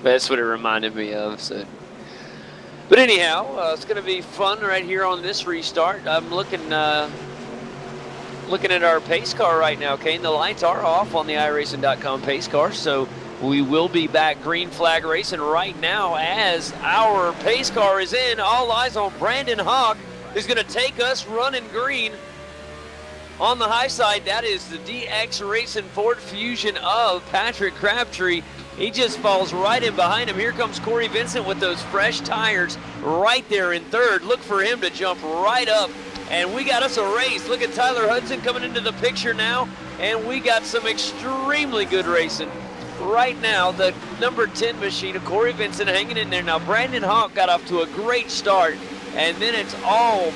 But that's what it reminded me of. So, but anyhow, it's going to be fun right here on this restart. I'm looking at our pace car right now, Kane. The lights are off on the iRacing.com pace car, so we will be back green flag racing right now as our pace car is in. All eyes on Brandon Hawk, who's going to take us running green. On the high side, that is the DX Racing Ford Fusion of Patrick Crabtree. He just falls right in behind him. Here comes Corey Vincent with those fresh tires right there in third. Look for him to jump right up. And we got us a race. Look at Tyler Hudson coming into the picture now. And we got some extremely good racing. Right now, the number 10 machine of Corey Vincent hanging in there. Now, Brandon Hawk got off to a great start, and then it's all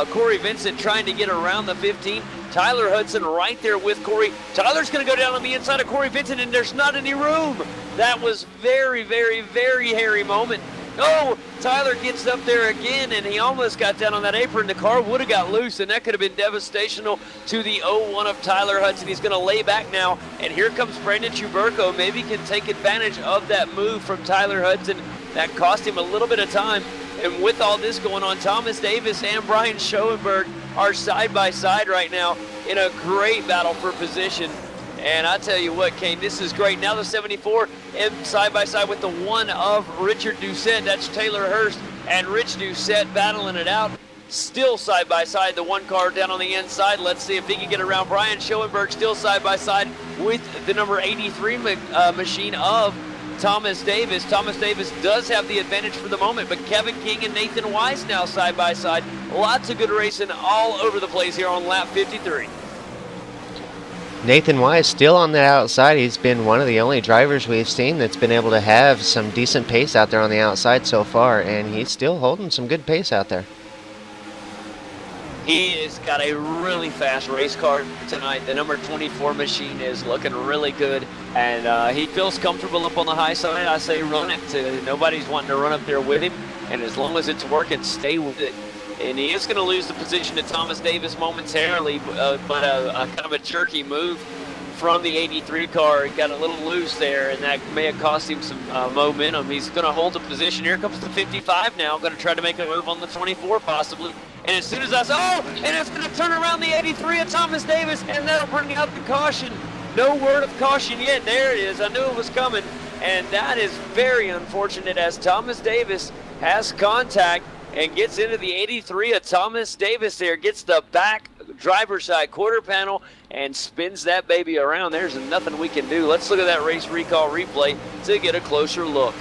Corey Vincent trying to get around the 15. Tyler Hudson right there with Corey. Tyler's going to go down on the inside of Corey Vincent, and there's not any room. That was very, very, very hairy moment. Oh, Tyler gets up there again, and he almost got down on that apron. The car would have got loose, and that could have been devastational to the 0-1 of Tyler Hudson. He's going to lay back now, and here comes Brandon Schuberko. Maybe can take advantage of that move from Tyler Hudson. That cost him a little bit of time. And with all this going on, Thomas Davis and Brian Schoenberg are side by side right now in a great battle for position. And I tell you what, Kane, this is great. Now the 74 side by side with the 1 of Richard Doucette. That's Taylor Hurst and Rich Doucette battling it out. Still side by side, the 1 car down on the inside. Let's see if he can get around. Brian Schoenberg still side by side with the number 83 machine of Thomas Davis. Thomas Davis does have the advantage for the moment, but Kevin King and Nathan Wise now side by side. Lots of good racing all over the place here on lap 53. Nathan Wise still on the outside. He's been one of the only drivers we've seen that's been able to have some decent pace out there on the outside so far, and he's still holding some good pace out there. He has got a really fast race car tonight. The number 24 machine is looking really good, and he feels comfortable up on the high side. I say run it. Nobody's wanting to run up there with him, and as long as it's working, stay with it. And he is going to lose the position to Thomas Davis momentarily, but a kind of a jerky move from the 83 car. He got a little loose there, and that may have cost him some momentum. He's going to hold the position. Here comes the 55 now. Going to try to make a move on the 24 possibly. And as soon as I saw, and it's going to turn around the 83 of Thomas Davis, and that'll bring out the caution. No word of caution yet. There it is. I knew it was coming, and that is very unfortunate as Thomas Davis has contact and gets into the 83 of Thomas Davis there, gets the back driver's side quarter panel and spins that baby around. There's nothing we can do. Let's look at that race recall replay to get a closer look.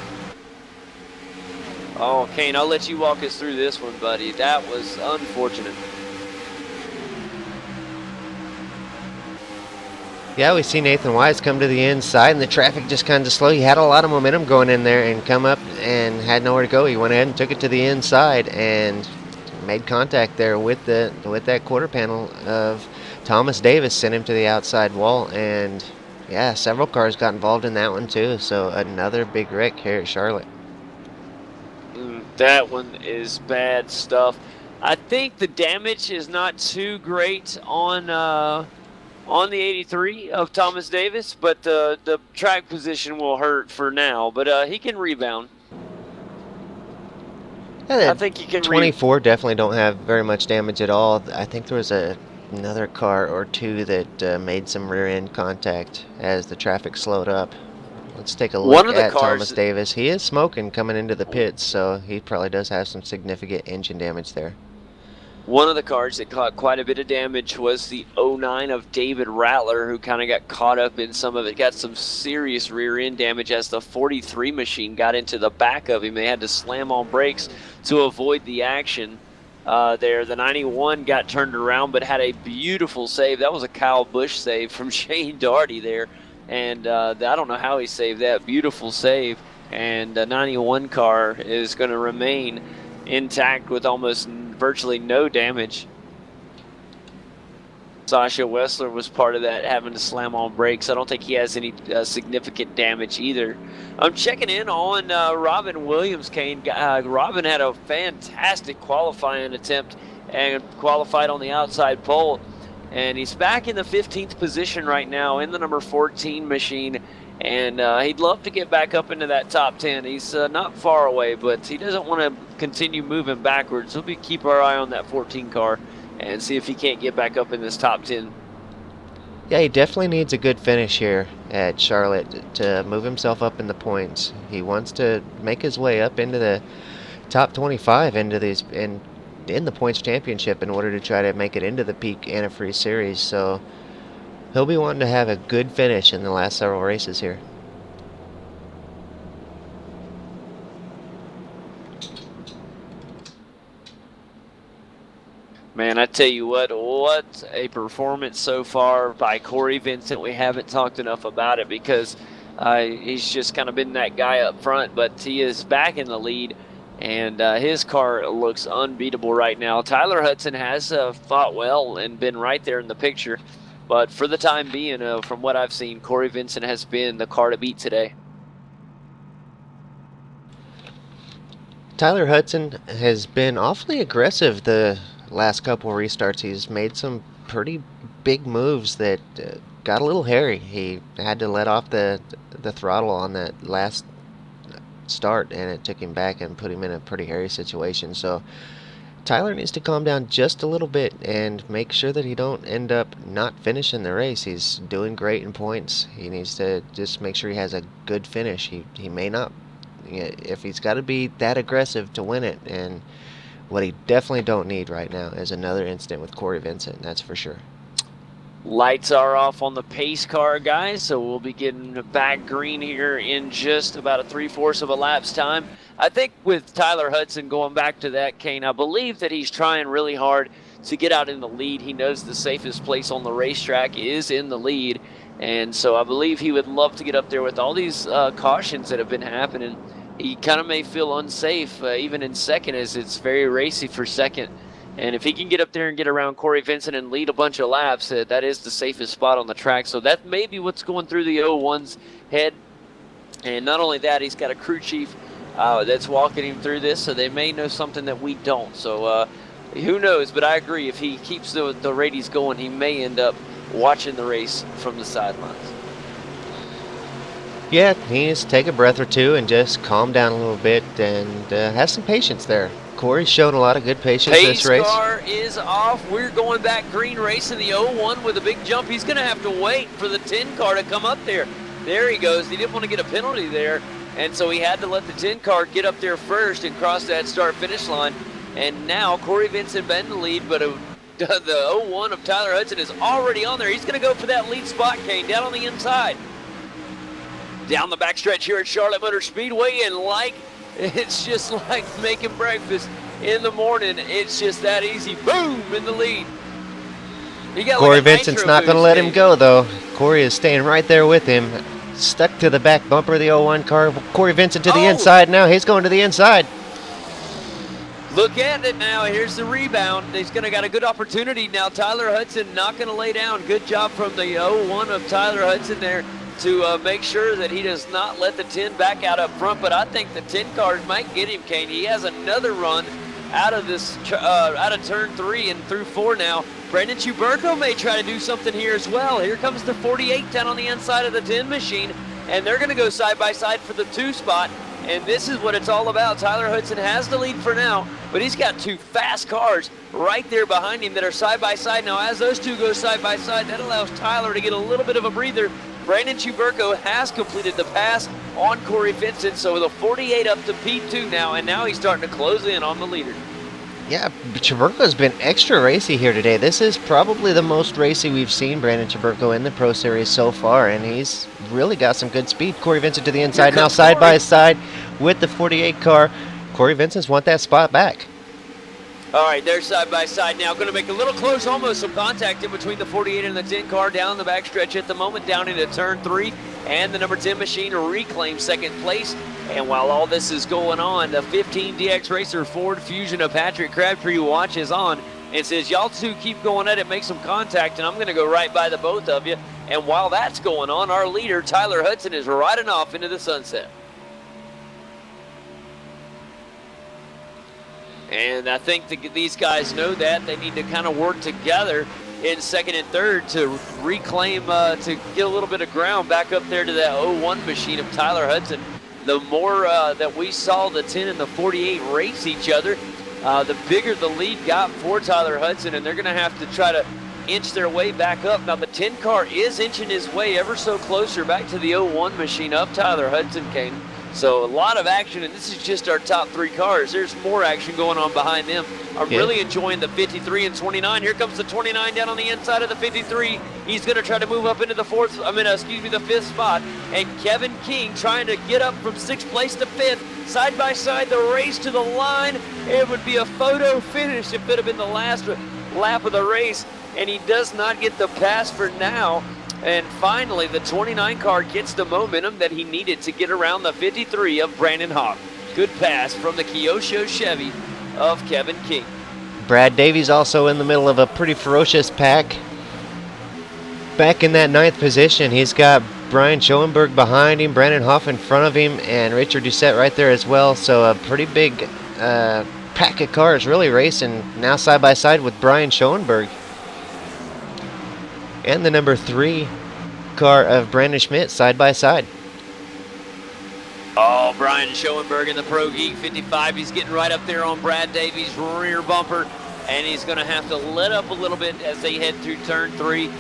Oh, Kane, I'll let you walk us through this one, buddy. That was unfortunate. Yeah, we see Nathan Wise come to the inside, and the traffic just kind of slow. He had a lot of momentum going in there and come up and had nowhere to go. He went ahead and took it to the inside and made contact there with that quarter panel of Thomas Davis, sent him to the outside wall. And yeah, several cars got involved in that one too. So another big wreck here at Charlotte. That one is bad stuff. I think the damage is not too great on the 83 of Thomas Davis, but the track position will hurt for now. But he can rebound. I think he can. 24 definitely don't have very much damage at all. I think there was another car or two that made some rear end contact as the traffic slowed up. Let's take a look at Thomas Davis. He is smoking coming into the pits, so he probably does have some significant engine damage there. One of the cars that caught quite a bit of damage was the 09 of David Rattler, who kind of got caught up in some of it. Got some serious rear end damage as the 43 machine got into the back of him. They had to slam on brakes to avoid the action there. The 91 got turned around but had a beautiful save. That was a Kyle Busch save from Shane Darty there. And I don't know how he saved that. Beautiful save. And the 91 car is going to remain intact with almost virtually no damage. Sasha Wessler was part of that, having to slam on brakes. I don't think he has any significant damage either. I'm checking in on Robin Williams, Kane. Robin had a fantastic qualifying attempt and qualified on the outside pole. And he's back in the 15th position right now in the number 14 machine. And he'd love to get back up into that top 10. He's not far away, but he doesn't want to continue moving backwards. So we keep our eye on that 14 car and see if he can't get back up in this top 10. Yeah, he definitely needs a good finish here at Charlotte to move himself up in the points. He wants to make his way up into the top 25 in the points championship in order to try to make it into the peak antifreeze series. So he'll be wanting to have a good finish in the last several races here. Man, I tell you what a performance so far by Corey Vincent. We haven't talked enough about it because he's just kind of been that guy up front, but he is back in the lead, and his car looks unbeatable right now. Tyler Hudson has fought well and been right there in the picture, but for the time being, from what I've seen, Corey Vincent has been the car to beat today. Tyler Hudson has been awfully aggressive the last couple restarts. He's made some pretty big moves that got a little hairy. He had to let off the throttle on that last start, and it took him back and put him in a pretty hairy situation. So Tyler needs to calm down just a little bit and make sure that he don't end up not finishing the race. He's doing great in points. He needs to just make sure he has a good finish. He may not, if he's got to be that aggressive to win it. And what he definitely don't need right now is another incident with Corey Vincent, that's for sure. Lights are off on the pace car, guys, so we'll be getting back green here in just about a 3/4 of a lap's time. I think with Tyler Hudson, going back to that, Kane, I believe that he's trying really hard to get out in the lead. He knows the safest place on the racetrack is in the lead. And so I believe he would love to get up there with all these cautions that have been happening. He kind of may feel unsafe even in second, as it's very racy for second. And if he can get up there and get around Corey Vincent and lead a bunch of laps, that is the safest spot on the track. So that may be what's going through the 01's head. And not only that, he's got a crew chief that's walking him through this, so they may know something that we don't. So who knows? But I agree, if he keeps the radies going, he may end up watching the race from the sidelines. Yeah, he needs to take a breath or two and just calm down a little bit and have some patience there. Corey's shown a lot of good patience this race. Pace car is off. We're going back green racing the 01 with a big jump. He's going to have to wait for the 10 car to come up there. There he goes. He didn't want to get a penalty there, and so he had to let the 10 car get up there first and cross that start-finish line. And now Corey Vincent been in the lead, but the 01 of Tyler Hudson is already on there. He's going to go for that lead spot, Kane, down on the inside. Down the backstretch here at Charlotte Motor Speedway, and it's just like making breakfast in the morning. It's just that easy. Boom, in the lead. Corey Vincent's not going to let him go, though. Corey is staying right there with him. Stuck to the back bumper of the 01 car. Corey Vincent to the inside now. He's going to the inside. Look at it now. Here's the rebound. He's going to got a good opportunity now. Tyler Hudson not going to lay down. Good job from the 01 of Tyler Hudson there to make sure that he does not let the 10 back out up front. But I think the 10 cars might get him, Kane. He has another run out of this, out of turn 3 and through 4 now. Brandon Chuberko may try to do something here as well. Here comes the 48 down on the inside of the 10 machine, and they're going to go side by side for the 2 spot. And this is what it's all about. Tyler Hudson has the lead for now, but he's got 2 fast cars right there behind him that are side by side. Now, as those 2 go side by side, that allows Tyler to get a little bit of a breather. Brandon Chuberko has completed the pass on Corey Vincent, so the 48 up to P2 now, and now he's starting to close in on the leader. Yeah, Chuberko's been extra racy here today. This is probably the most racy we've seen Brandon Chuberko in the Pro Series so far, and he's really got some good speed. Corey Vincent to the inside now, side by side with the 48 car. Corey Vincent's want that spot back. All right, they're side by side now. Going to make a little close, almost some contact in between the 48 and the 10 car down the backstretch at the moment, down into turn 3. And the number 10 machine reclaims second place. And while all this is going on, the 15 DX Racer Ford Fusion of Patrick Crabtree watches on and says, y'all 2 keep going at it, make some contact, and I'm going to go right by the both of you. And while that's going on, our leader, Tyler Hudson, is riding off into the sunset. And I think these guys know that. They need to kind of work together in second and third to reclaim, to get a little bit of ground back up there to that 01 machine of Tyler Hudson. The more that we saw the 10 and the 48 race each other, the bigger the lead got for Tyler Hudson, and they're going to have to try to inch their way back up. Now, the 10 car is inching his way ever so closer back to the 01 machine of Tyler Hudson, Kane. So a lot of action, and this is just our top 3 cars. There's more action going on behind them. I'm really enjoying the 53 and 29. Here comes the 29 down on the inside of the 53. He's going to try to move up into the the 5th spot. And Kevin King trying to get up from 6th place to 5th. Side by side, the race to the line. It would be a photo finish if it had been the last lap of the race. And he does not get the pass for now. And finally, the 29 car gets the momentum that he needed to get around the 53 of Brandon Hawk. Good pass from the Kyosho Chevy of Kevin King. Brad Davies also in the middle of a pretty ferocious pack. Back in that 9th position, he's got Brian Schoenberg behind him, Brandon Hoff in front of him, and Richard Doucette right there as well. So a pretty big pack of cars really racing now side by side with Brian Schoenberg. And the number 3 car of Brandon Schmidt side by side. Oh, Brian Schoenberg in the Pro Geek 55. He's getting right up there on Brad Davies' rear bumper, and he's going to have to let up a little bit as they head through turn 3.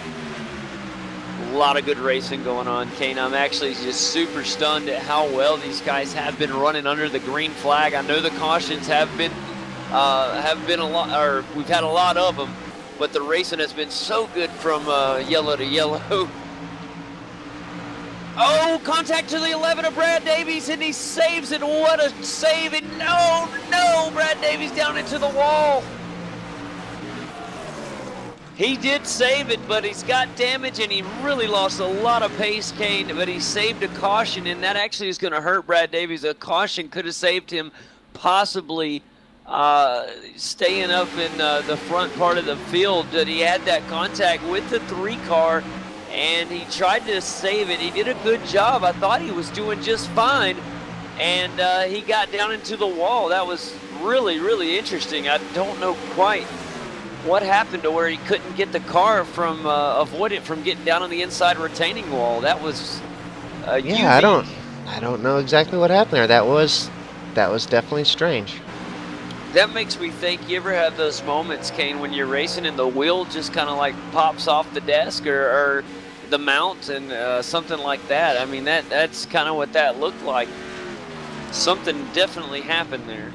A lot of good racing going on, Kane. I'm actually just super stunned at how well these guys have been running under the green flag. I know the cautions have been a lot, or we've had a lot of them. But the racing has been so good from yellow to yellow. Oh, contact to the 11 of Brad Davies, and he saves it. What a save. And no, Brad Davies down into the wall. He did save it, but he's got damage, and he really lost a lot of pace, Kane, but he saved a caution, and that actually is going to hurt Brad Davies. A caution could have saved him possibly staying up in the front part of the field, but he had that contact with the 3 car, and he tried to save it. He did a good job. I thought he was doing just fine, and he got down into the wall. That was really, really interesting. I don't know quite what happened to where he couldn't get the car from avoid it from getting down on the inside retaining wall. That was unique. I don't know exactly what happened there. That was definitely strange. That makes me think, you ever have those moments, Kane, when you're racing and the wheel just kind of like pops off the desk or the mount and something like that? I mean, that's kind of what that looked like. Something definitely happened there.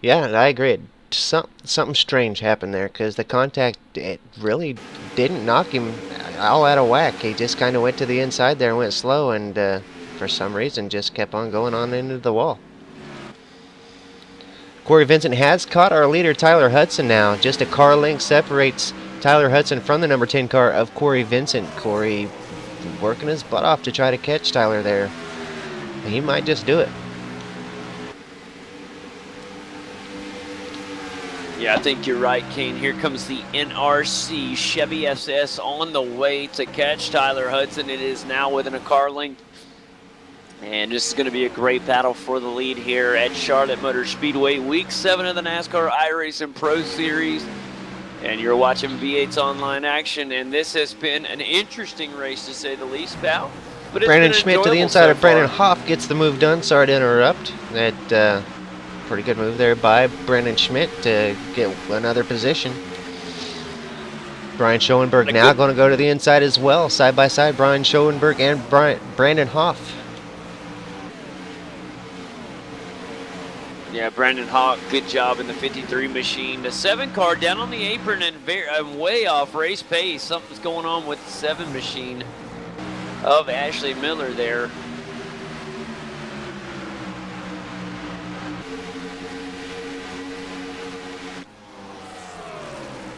Yeah, I agree. Something strange happened there, because the contact, it really didn't knock him all out of whack. He just kind of went to the inside there and went slow, and for some reason just kept on going on into the wall. Corey Vincent has caught our leader Tyler Hudson now. Just a car length separates Tyler Hudson from the number 10 car of Corey Vincent. Corey working his butt off to try to catch Tyler there. He might just do it. Yeah, I think you're right, Kane. Here comes the NRC Chevy SS on the way to catch Tyler Hudson. It is now within a car length. And this is going to be a great battle for the lead here at Charlotte Motor Speedway, Week 7 of the NASCAR iRacing Pro Series. And you're watching V8's online action, and this has been an interesting race to say the least, pal. But it's Brandon Schmidt to the inside of Brandon Hoff gets the move done. Sorry to interrupt. That pretty good move there by Brandon Schmidt to get another position. Brian Schoenberg now going to go to the inside as well. Side by side, Brian Schoenberg and Brandon Hoff. Yeah, Brandon Hawk, good job in the 53 machine. The 7 car down on the apron and way off race pace. Something's going on with the 7 machine of Ashley Miller there.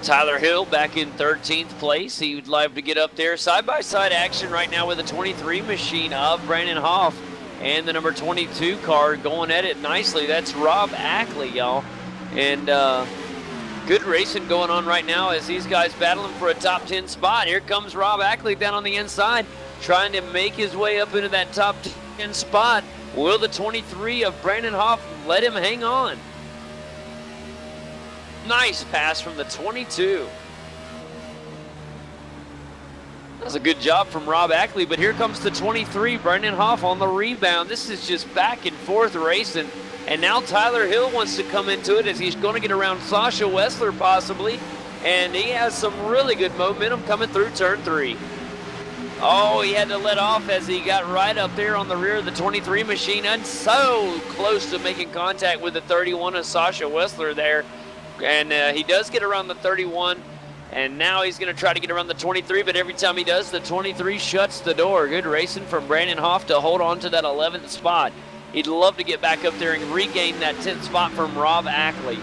Tyler Hill back in 13th place. He would love to get up there. Side-by-side action right now with the 23 machine of Brandon Hoff and the number 22 car going at it nicely. That's Rob Ackley, y'all. And good racing going on right now as these guys battling for a top 10 spot. Here comes Rob Ackley down on the inside, trying to make his way up into that top 10 spot. Will the 23 of Brandon Hoff let him hang on? Nice pass from the 22. That was a good job from Rob Ackley, but here comes the 23, Brandon Hoff on the rebound. This is just back and forth racing, and now Tyler Hill wants to come into it as he's going to get around Sasha Wessler possibly, and he has some really good momentum coming through turn 3. Oh, he had to let off as he got right up there on the rear of the 23 machine, and so close to making contact with the 31 of Sasha Wessler there. And he does get around the 31, and now he's going to try to get around the 23, but every time he does, the 23 shuts the door. Good racing from Brandon Hoff to hold on to that 11th spot. He'd love to get back up there and regain that 10th spot from Rob Ackley.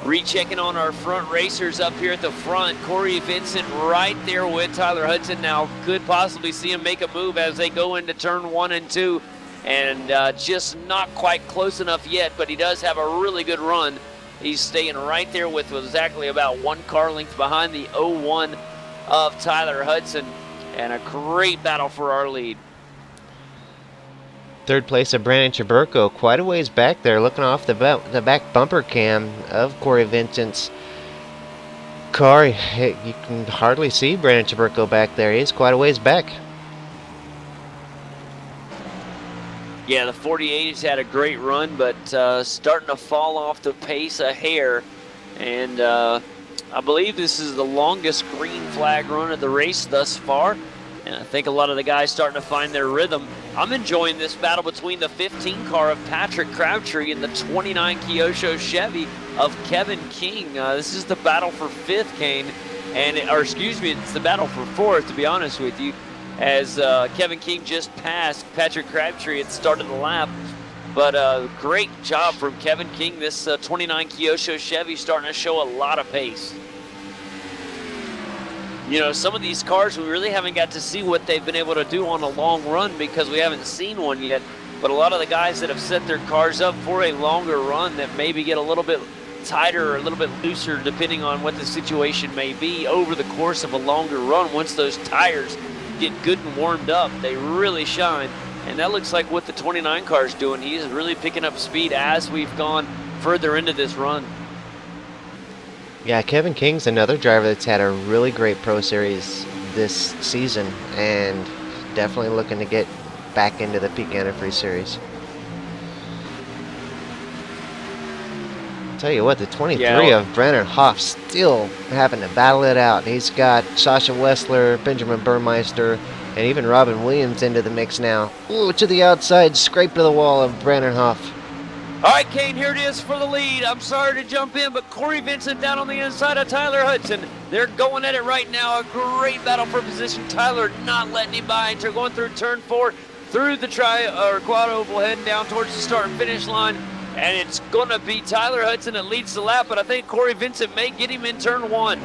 Rechecking on our front racers up here at the front. Corey Vincent right there with Tyler Hudson now. Could possibly see him make a move as they go into turn 1 and 2. And just not quite close enough yet, but he does have a really good run. He's staying right there with exactly about 1 car length behind the 01 of Tyler Hudson, and a great battle for our lead. Third place of Brandon Chaburko, quite a ways back there, looking off the back bumper cam of Corey Vincent's car. You can hardly see Brandon Chaburko back there. He's quite a ways back. Yeah, the 48 has had a great run, but starting to fall off the pace a hair. And I believe this is the longest green flag run of the race thus far. And I think a lot of the guys starting to find their rhythm. I'm enjoying this battle between the 15 car of Patrick Crabtree and the 29 Kyosho Chevy of Kevin King. This is the battle for 5th, Kane. It's the battle for 4th, to be honest with you. As Kevin King just passed Patrick Crabtree at the start of the lap. But great job from Kevin King. This 29 Kyosho Chevy starting to show a lot of pace. You know, some of these cars, we really haven't got to see what they've been able to do on a long run because we haven't seen one yet. But a lot of the guys that have set their cars up for a longer run that maybe get a little bit tighter or a little bit looser depending on what the situation may be over the course of a longer run, once those tires get good and warmed up, they really shine. And that looks like what the 29 car is doing. He is really picking up speed as we've gone further into this run. Yeah, Kevin King's another driver that's had a really great Pro Series this season and definitely looking to get back into the Peak Antifreeze Series. Tell you what, the 23 of Brenner Hoff still having to battle it out. He's got Sasha Wessler, Benjamin Burmeister, and even Robin Williams into the mix now. Ooh, to the outside, scrape to the wall of Brenner Hoff. All right, Kane, here it is for the lead. I'm sorry to jump in, but Corey Vincent down on the inside of Tyler Hudson. They're going at it right now. A great battle for position. Tyler not letting him by. They're going through turn 4, through the quad oval, heading down towards the start and finish line. And it's going to be Tyler Hudson that leads the lap, but I think Corey Vincent may get him in turn 1.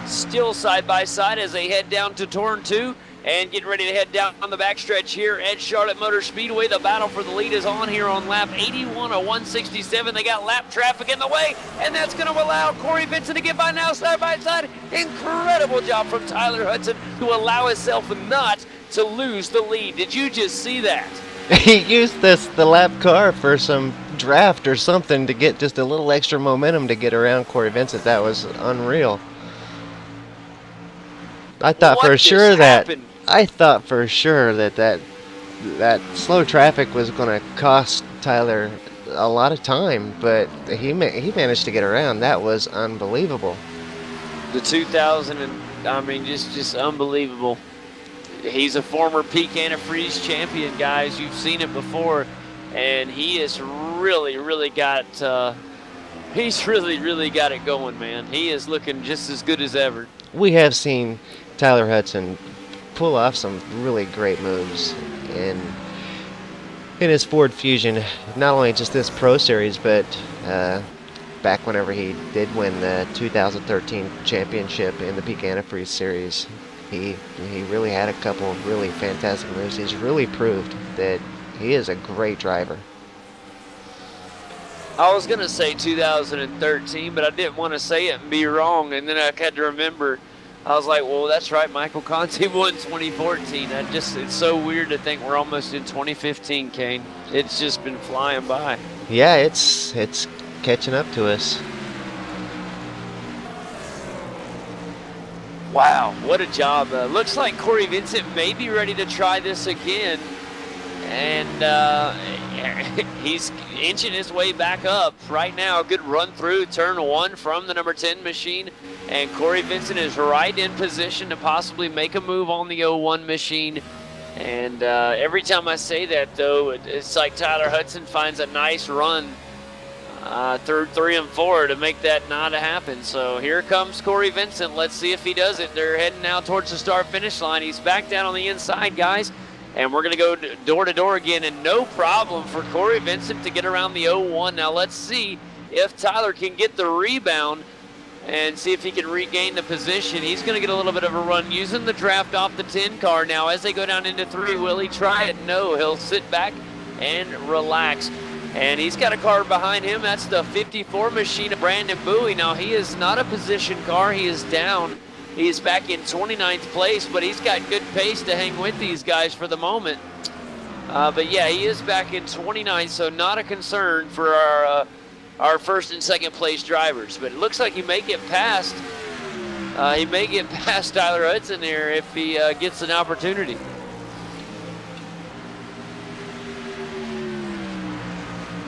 Still side by side as they head down to turn 2. And getting ready to head down on the backstretch here at Charlotte Motor Speedway. The battle for the lead is on here on lap 81 of 167. They got lap traffic in the way, and that's going to allow Corey Vincent to get by now side by side. Incredible job from Tyler Hudson to allow himself not to lose the lead. Did you just see that? He used the lap car for some draft or something to get just a little extra momentum to get around Corey Vincent. That was unreal. I thought for sure that that slow traffic was going to cost Tyler a lot of time, but he managed to get around. That was unbelievable. The 2000, just unbelievable. He's a former Peak Antifreeze champion, guys. You've seen it before, and he has really got it going, man. He is looking just as good as ever. We have seen Tyler Hudson pull off some really great moves in his Ford Fusion, not only just this Pro Series, but back whenever he did win the 2013 championship in the Peak Antifreeze Series. He really had a couple of really fantastic moves. He's really proved that he is a great driver. I was going to say 2013, but I didn't want to say it and be wrong, and then I had to remember. I was like, well, that's right, Michael Conti won 2014. It's so weird to think we're almost in 2015, Kane. It's just been flying by. Yeah, it's catching up to us. Wow, what a job. Looks like Corey Vincent may be ready to try this again. And he's inching his way back up right now. A good run through turn 1 from the number 10 machine. And Corey Vincent is right in position to possibly make a move on the 01 machine. And every time I say that, though, it's like Tyler Hudson finds a nice run through 3 and 4 to make that not happen. So here comes Corey Vincent. Let's see if he does it. They're heading now towards the start-finish line. He's back down on the inside, guys. And we're going to go door to door again, and no problem for Corey Vincent to get around the 01. Now let's see if Tyler can get the rebound and see if he can regain the position. He's going to get a little bit of a run using the draft off the 10 car. Now as they go down into 3, will he try it? No, he'll sit back and relax. And he's got a car behind him. That's the 54 machine of Brandon Bowie. Now he is not a position car. He is down. He's back in 29th place, but he's got good pace to hang with these guys for the moment. But yeah, he is back in 29th, so not a concern for our first and second place drivers. But it looks like he may get past. He may get past Tyler Hudson here if he gets an opportunity.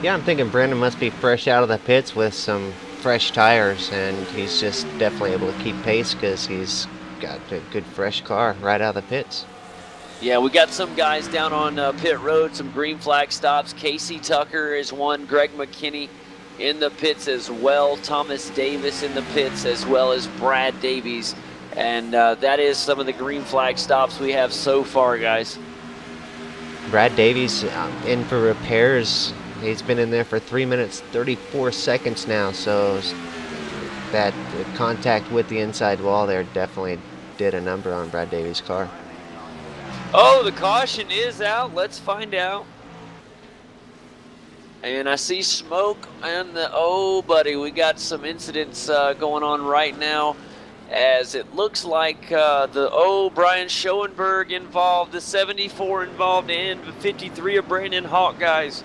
Yeah, I'm thinking Brandon must be fresh out of the pits with some fresh tires, and he's just definitely able to keep pace because he's got a good fresh car right out of the pits. Yeah, we got some guys down on pit road, some green flag stops. Casey Tucker is one, Greg McKinney in the pits as well, Thomas Davis in the pits as well as Brad Davies. And that is some of the green flag stops we have so far, guys. Brad Davies in for repairs He's been in there for 3 minutes 34 seconds now, so that contact with the inside wall there definitely did a number on Brad Davies' car. Oh, the caution is out. Let's find out. And I see smoke and oh, buddy, we got some incidents going on right now, as it looks like Brian Schoenberg involved, the 74 involved, and the 53 of Brandon Hawk, guys.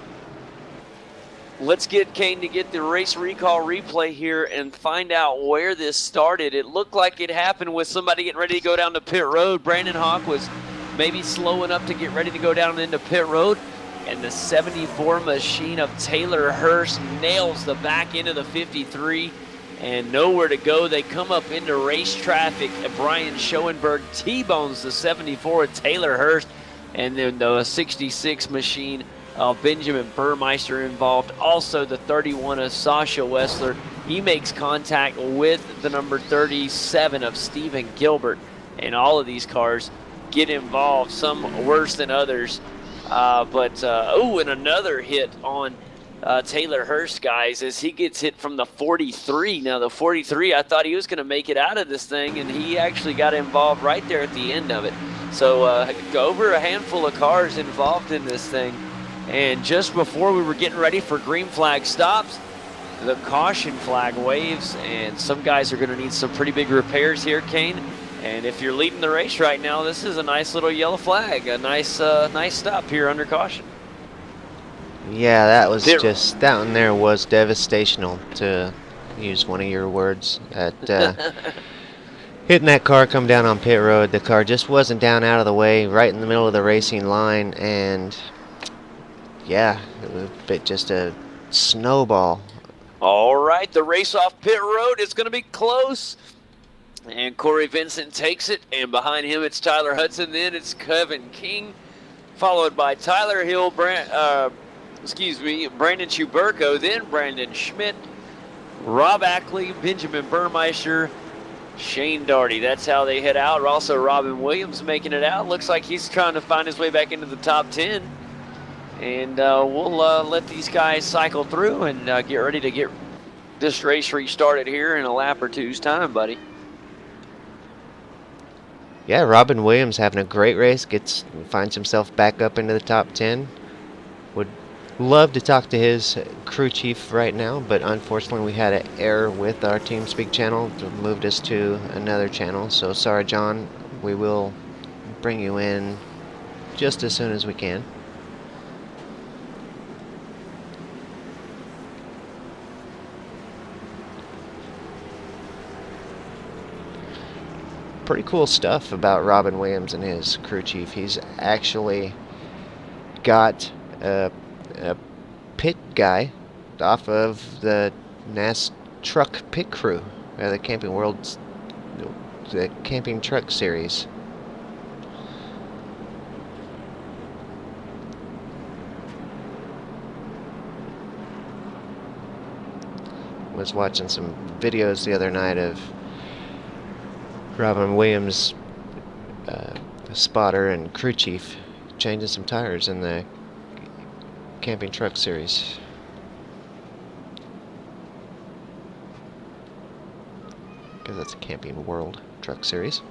Let's get Kane to get the race recall replay here and find out where this started. It looked like it happened with somebody getting ready to go down to pit road. Brandon Hawk was maybe slow enough to get ready to go down into pit road, and the 74 machine of Taylor Hurst nails the back end of the 53 and nowhere to go. They come up into race traffic. Brian Schoenberg T-bones the 74 of Taylor Hurst, and then the 66 machine Benjamin Burmeister involved. Also the 31 of Sasha Wessler. He makes contact with the number 37 of Stephen Gilbert, and all of these cars get involved, some worse than others. And another hit on Taylor Hurst, guys, as he gets hit from the 43. Now the 43, I thought he was going to make it out of this thing, and he actually got involved right there at the end of it. So over a handful of cars involved in this thing. And just before we were getting ready for green flag stops, the caution flag waves, and some guys are going to need some pretty big repairs here, Kane. And if you're leading the race right now, this is a nice little yellow flag, a nice stop here under caution. Yeah, that was that one there was devastational, to use one of your words. Hitting that car come down on pit road, the car just wasn't down out of the way, right in the middle of the racing line, and yeah, it was just a snowball. All right, the race off pit road is going to be close. And Corey Vincent takes it, and behind him it's Tyler Hudson, then it's Kevin King, followed by Tyler Hill, Brandon Schuberko, then Brandon Schmidt, Rob Ackley, Benjamin Burmeister, Shane Darty. That's how they head out. Also Robin Williams making it out. Looks like he's trying to find his way back into the top 10. And we'll let these guys cycle through and get ready to get this race restarted here in a lap or two's time, buddy. Yeah, Robin Williams having a great race, finds himself back up into the top 10. Would love to talk to his crew chief right now, but unfortunately we had an error with our TeamSpeak channel that moved us to another channel. So sorry, John. We will bring you in just as soon as we can. Pretty cool stuff about Robin Williams and his crew chief. He's actually got a pit guy off of the truck pit crew, the Camping World's, the Camping Truck Series. Was watching some videos the other night of Robin Williams, spotter and crew chief, changing some tires in the Camping Truck Series. Because that's a Camping World Truck Series.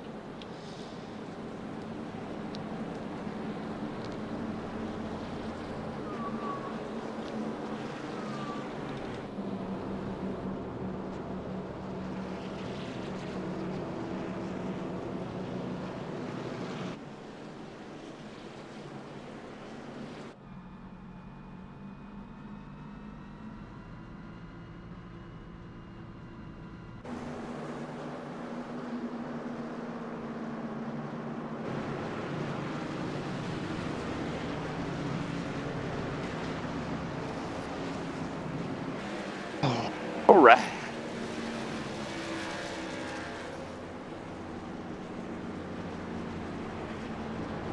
All right.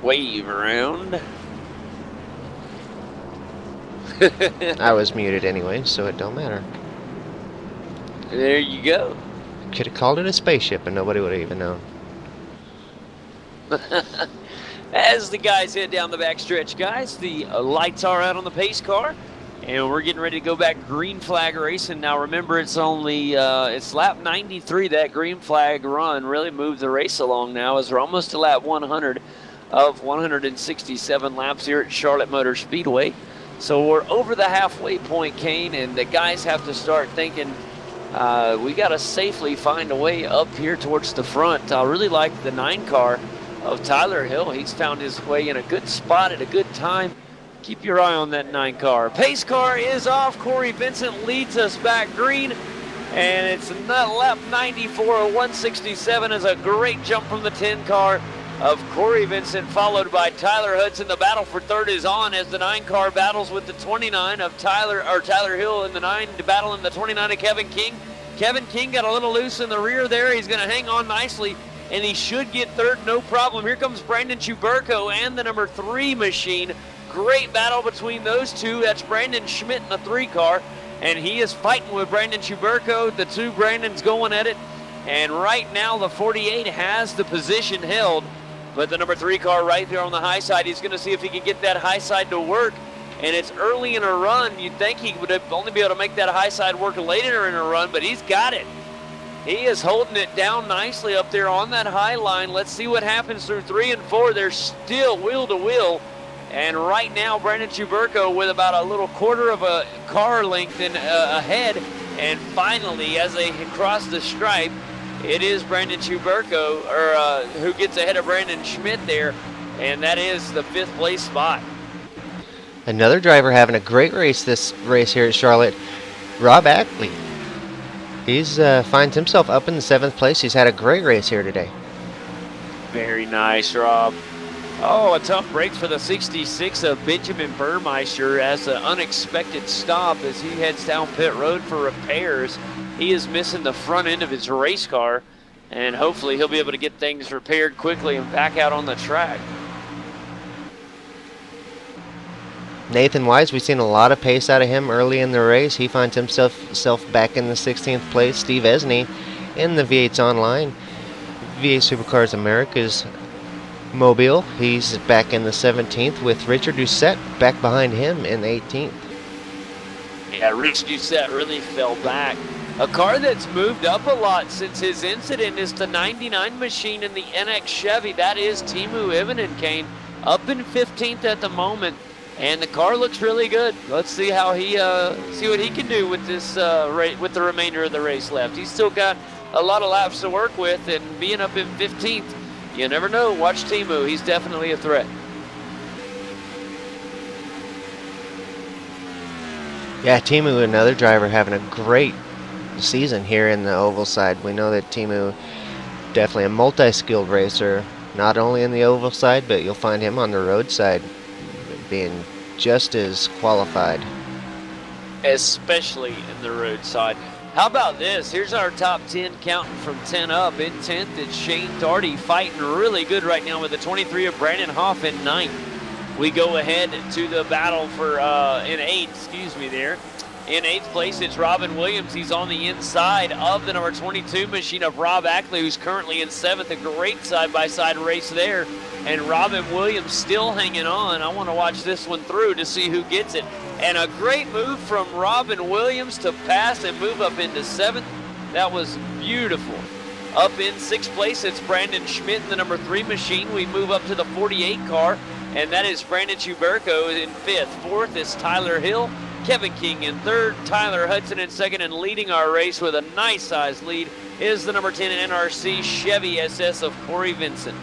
Wave around. I was muted anyway, so it don't matter. There you go. Could have called it a spaceship and nobody would have even known. As the guys head down the back stretch, guys, the lights are out on the pace car. And we're getting ready to go back green flag racing. Now remember, it's only it's lap 93. That green flag run really moved the race along now, as we're almost to lap 100 of 167 laps here at Charlotte Motor Speedway. So we're over the halfway point, Kane, and the guys have to start thinking we got to safely find a way up here towards the front. I really like the 9 car of Tyler Hill. He's found his way in a good spot at a good time. Keep your eye on that 9 car. Pace car is off. Corey Vincent leads us back green. And it's lap 94 of 167 is a great jump from the 10 car of Corey Vincent, followed by Tyler Hudson. The battle for third is on as the 9 car battles with the 29 of Tyler Hill in the 9 to battle in the 29 of Kevin King. Kevin King got a little loose in the rear there. He's going to hang on nicely, and he should get third, no problem. Here comes Brandon Chuberko and the number 3 machine. Great battle between those two. That's Brandon Schmidt in the 3 car, and he is fighting with Brandon Chuberko. The 2 Brandons going at it, and right now the 48 has the position held, but the number 3 car right there on the high side, he's going to see if he can get that high side to work, and it's early in a run. You'd think he would only be able to make that high side work later in a run, but he's got it. He is holding it down nicely up there on that high line. Let's see what happens through 3 and 4. They're still wheel to wheel. And right now, Brandon Chuberko with about a little quarter of a car length ahead. And finally, as they cross the stripe, it is Brandon Chuberko who gets ahead of Brandon Schmidt there. And that is the 5th place spot. Another driver having a great race this race here at Charlotte, Rob Ackley. He's finds himself up in the 7th place. He's had a great race here today. Very nice, Rob. Oh, a tough break for the 66 of Benjamin Burmeister as an unexpected stop as he heads down pit road for repairs. He is missing the front end of his race car, and hopefully he'll be able to get things repaired quickly and back out on the track. Nathan Wise, we've seen a lot of pace out of him early in the race. He finds himself back in the 16th place. Steve Esney in the V8s Online, V8 Supercars America's Mobile. He's back in the 17th with Richard Doucette back behind him in 18th. Yeah, Rich Doucette really fell back. A car that's moved up a lot since his incident is the 99 machine in the NX Chevy. That is Timu Ivinen, Kane, up in 15th at the moment, and the car looks really good. Let's see how he see what he can do with this with the remainder of the race left. He's still got a lot of laps to work with, and being up in 15th, you never know. Watch Timu. He's definitely a threat. Yeah, Timu, another driver having a great season here in the oval side. We know that Timu definitely a multi-skilled racer, not only in the oval side, but you'll find him on the road side being just as qualified. Especially in the road side. How about this? Here's our top 10 counting from 10 up. In 10th, it's Shane Darty fighting really good right now with the 23 of Brandon Hoff in 9th. We go ahead to the battle for in 8th, there. In 8th place, it's Robin Williams. He's on the inside of the number 22 machine of Rob Ackley, who's currently in 7th. A great side-by-side race there. And Robin Williams still hanging on. I want to watch this one through to see who gets it. And a great move from Robin Williams to pass and move up into 7th. That was beautiful. Up in 6th place, it's Brandon Schmidt in the number 3 machine. We move up to the 48 car, and that is Brandon Chuberko in 5th. 4th is Tyler Hill. Kevin King in 3rd. Tyler Hudson in 2nd, and leading our race with a nice size lead is the number 10 NRC Chevy SS of Corey Vincent.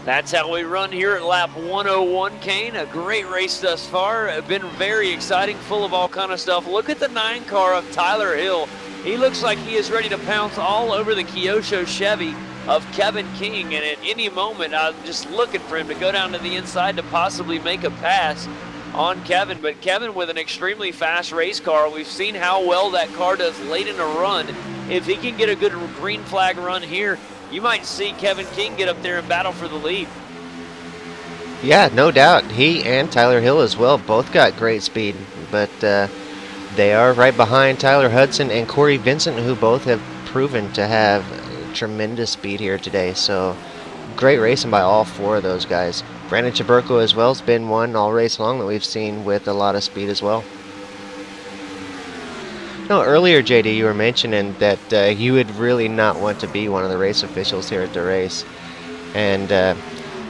That's how we run here at lap 101, Kane. A great race thus far. Been very exciting, full of all kind of stuff. Look at the 9 car of Tyler Hill. He looks like he is ready to pounce all over the Kyosho Chevy of Kevin King, and at any moment, I'm just looking for him to go down to the inside to possibly make a pass on Kevin. But Kevin with an extremely fast race car. We've seen how well that car does late in a run. If he can get a good green flag run here, you might see Kevin King get up there and battle for the lead. Yeah, no doubt. He and Tyler Hill as well both got great speed, but they are right behind Tyler Hudson and Corey Vincent, who both have proven to have tremendous speed here today. So great racing by all 4 of those guys. Brandon Chaburko as well has been one all race long that we've seen with a lot of speed as well. No, earlier, JD, you were mentioning that you would really not want to be one of the race officials here at the race. And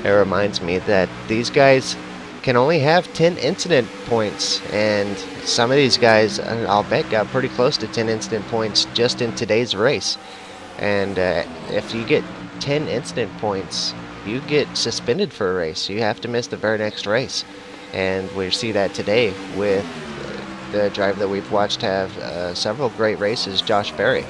it reminds me that these guys can only have 10 incident points. And some of these guys, I'll bet, got pretty close to 10 incident points just in today's race. And if you get 10 incident points, you get suspended for a race. You have to miss the very next race. And we see that today with the driver that we've watched have several great races, Josh Berry.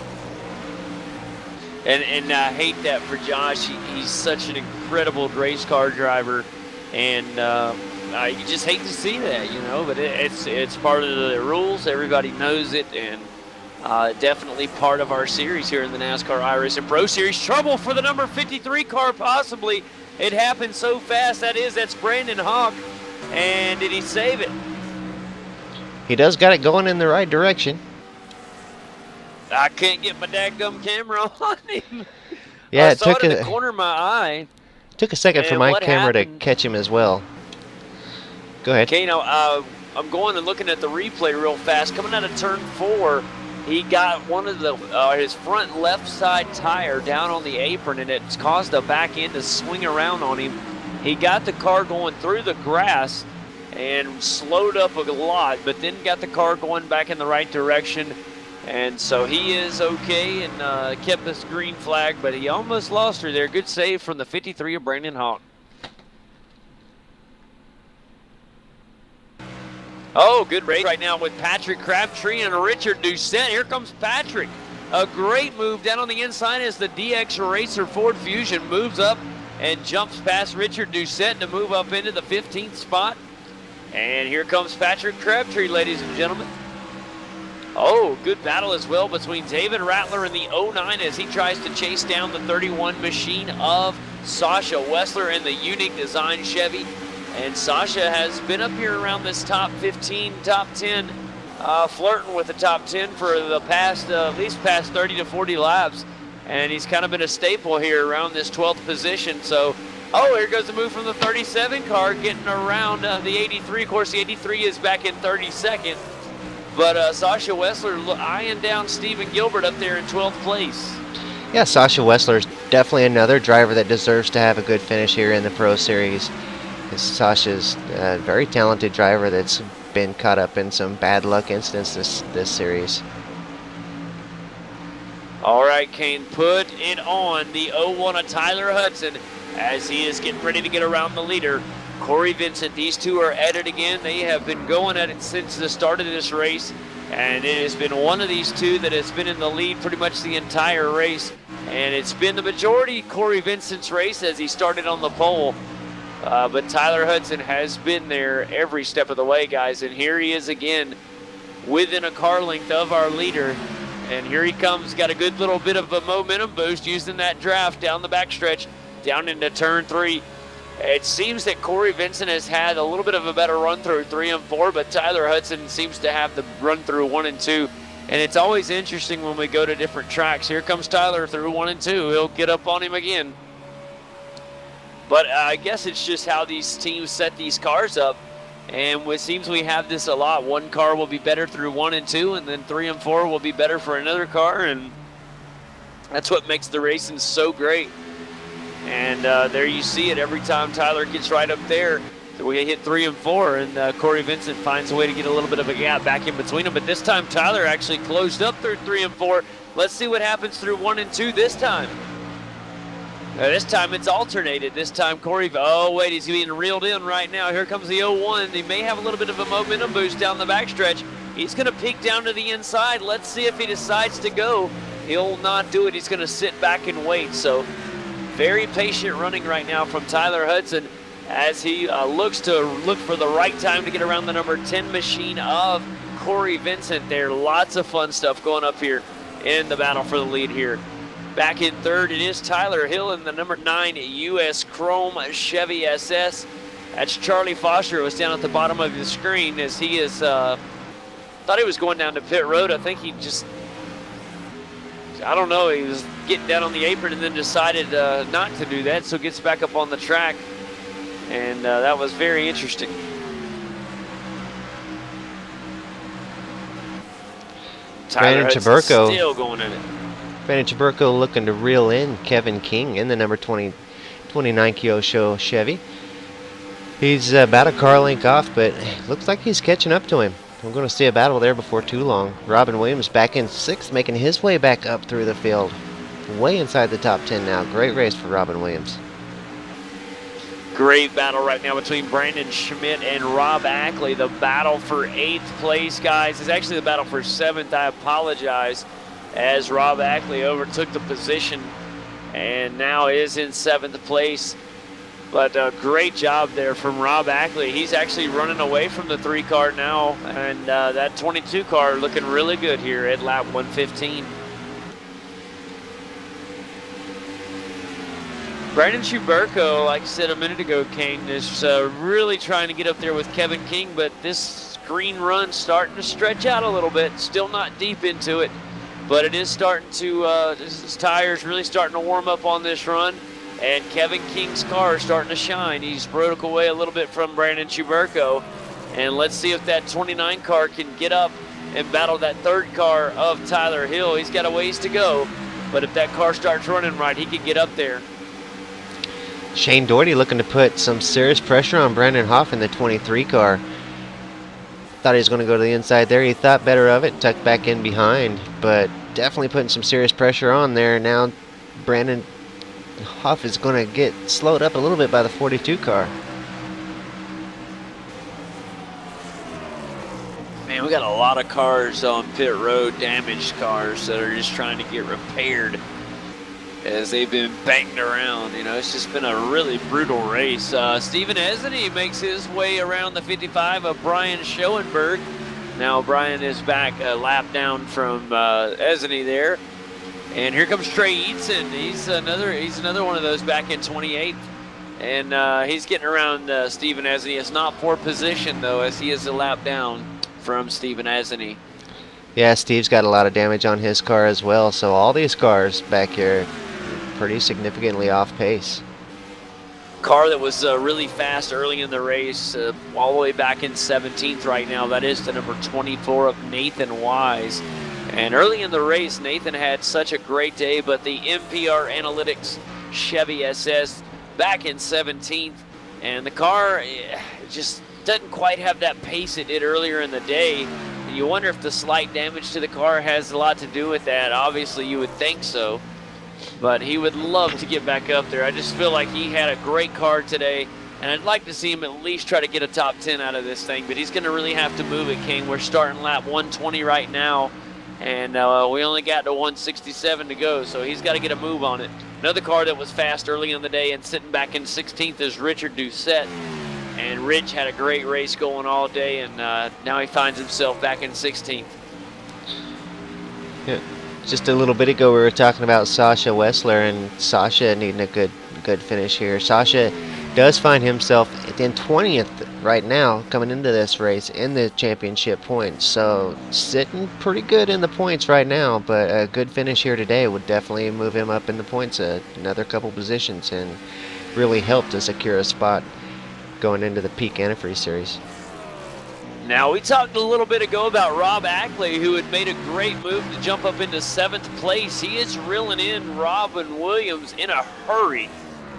And I hate that for Josh. He's such an incredible race car driver, and you just hate to see that, you know. But it's part of the rules. Everybody knows it, and definitely part of our series here in the NASCAR iRacing Pro Series. Trouble for the number 53 car, possibly. It happened so fast. That's Brandon Hawk, and did he save it? He does got it going in the right direction. I can't get my dadgum camera on him. Yeah, I saw it in the corner of my eye. Took a second for my camera to catch him as well. Go ahead. Okay, now I'm going and looking at the replay real fast. Coming out of turn 4, he got one of the his front left side tire down on the apron, and it's caused the back end to swing around on him. He got the car going through the grass and slowed up a lot, but then got the car going back in the right direction. And so he is okay and kept this green flag, but he almost lost her there. Good save from the 53 of Brandon Hawk. Oh, good race right now with Patrick Crabtree and Richard Doucette. Here comes Patrick. A great move down on the inside as the DX Racer Ford Fusion moves up and jumps past Richard Doucette to move up into the 15th spot. And here comes Patrick Crabtree, ladies and gentlemen. Oh, good battle as well between David Rattler and the 09 as he tries to chase down the 31 machine of Sasha Wessler in the unique design Chevy. And Sasha has been up here around this top 15, top 10, flirting with the top 10 for the past, at least past 30 to 40 laps. And he's kind of been a staple here around this 12th position. So, oh, here goes the move from the 37 car getting around the 83. Of course, the 83 is back in 32nd. But Sasha Wessler eyeing down Steven Gilbert up there in 12th place. Yeah, Sasha Wessler is definitely another driver that deserves to have a good finish here in the Pro Series. Sasha's a very talented driver that's been caught up in some bad luck incidents this series. All right, Kane, put it on the 01 of Tyler Hudson as he is getting ready to get around the leader. Corey Vincent, these two are at it again. They have been going at it since the start of this race, and it has been one of these two that has been in the lead pretty much the entire race. And it's been the majority Corey Vincent's race as he started on the pole. But Tyler Hudson has been there every step of the way, guys. And here he is again within a car length of our leader. And here he comes, got a good little bit of a momentum boost using that draft down the backstretch, down into turn 3. It seems that Corey Vincent has had a little bit of a better run through 3 and 4, but Tyler Hudson seems to have the run through 1 and 2. And it's always interesting when we go to different tracks. Here comes Tyler through 1 and 2. He'll get up on him again. But I guess it's just how these teams set these cars up. And it seems we have this a lot. One car will be better through 1 and 2, and then 3 and 4 will be better for another car. And that's what makes the racing so great. And there you see it every time Tyler gets right up there. We hit 3 and 4, and Corey Vincent finds a way to get a little bit of a gap back in between them. But this time Tyler actually closed up through 3 and 4. Let's see what happens through 1 and 2 this time. This time it's alternated. This time Corey, oh wait, he's being reeled in right now. Here comes the 01. He may have a little bit of a momentum boost down the backstretch. He's going to peek down to the inside. Let's see if he decides to go. He'll not do it. He's going to sit back and wait. So very patient running right now from Tyler Hudson as he looks for the right time to get around the number 10 machine of Corey Vincent there. Lots of fun stuff going up here in the battle for the lead here. Back in third, it is Tyler Hill in the number 9 US Chrome Chevy SS. That's Charlie Foster, who was down at the bottom of the screen as he is, thought he was going down to pit road. I think he just I don't know, he was getting down on the apron and then decided not to do that, so gets back up on the track. And that was very interesting. Tyler Brandon Hudson's Chaburko. still going in it. Brandon Chaburko looking to reel in Kevin King in the number 29 Kyosho Chevy. He's about a car length off, but looks like he's catching up to him. We're going to see a battle there before too long. Robin Williams back in 6th, making his way back up through the field. Way inside the top 10 now. Great race for Robin Williams. Great battle right now between Brandon Schmidt and Rob Ackley. The battle for 8th place, guys, is actually the battle for 7th. I apologize, as Rob Ackley overtook the position and now is in 7th place. But a great job there from Rob Ackley. He's actually running away from the 3 car now, and that 22 car looking really good here at lap 115. Brandon Chaburko, like I said a minute ago, King, is really trying to get up there with Kevin King, but this green run starting to stretch out a little bit. Still not deep into it, but it is starting to, his tires really starting to warm up on this run. And Kevin King's car is starting to shine. He's broke away a little bit from Brandon Chaburko. And let's see if that 29 car can get up and battle that 3rd car of Tyler Hill. He's got a ways to go, but if that car starts running right, he can get up there. Shane Doherty looking to put some serious pressure on Brandon Hoff in the 23 car. Thought he was going to go to the inside there. He thought better of it, tucked back in behind, but definitely putting some serious pressure on there. Now Brandon Hoff is going to get slowed up a little bit by the 42 car. Man, we got a lot of cars on pit road, damaged cars that are just trying to get repaired as they've been banged around. You know, it's just been a really brutal race. Stephen Esney makes his way around the 55 of Brian Schoenberg. Now Brian is back a lap down from Esney there. And here comes Trey Eatson. He's another one of those back in 28th. And he's getting around Stephen Esney. It's not poor position, though, as he is a lap down from Stephen Esney. Yeah, Steve's got a lot of damage on his car as well. So all these cars back here pretty significantly off pace. Car that was really fast early in the race, all the way back in 17th right now. That is the number 24 of Nathan Wise. And early in the race, Nathan had such a great day, but the MPR Analytics Chevy SS back in 17th, and the car just doesn't quite have that pace it did earlier in the day. And you wonder if the slight damage to the car has a lot to do with that. Obviously, you would think so, but he would love to get back up there. I just feel like he had a great car today, and I'd like to see him at least try to get a top 10 out of this thing, but he's going to really have to move it, King. We're starting lap 120 right now. And we only got to 167 to go, so he's got to get a move on it. Another car that was fast early in the day and sitting back in 16th is Richard Doucette. And Rich had a great race going all day, and now he finds himself back in 16th. Yeah. Just a little bit ago we were talking about Sasha Wessler and Sasha needing a good finish here. Sasha does find himself in 20th right now coming into this race in the championship points. So sitting pretty good in the points right now, but a good finish here today would definitely move him up in the points another couple positions and really help to secure a spot going into the Peak Antifreeze Series. Now, we talked a little bit ago about Rob Ackley, who had made a great move to jump up into 7th place. He is reeling in Robin Williams in a hurry.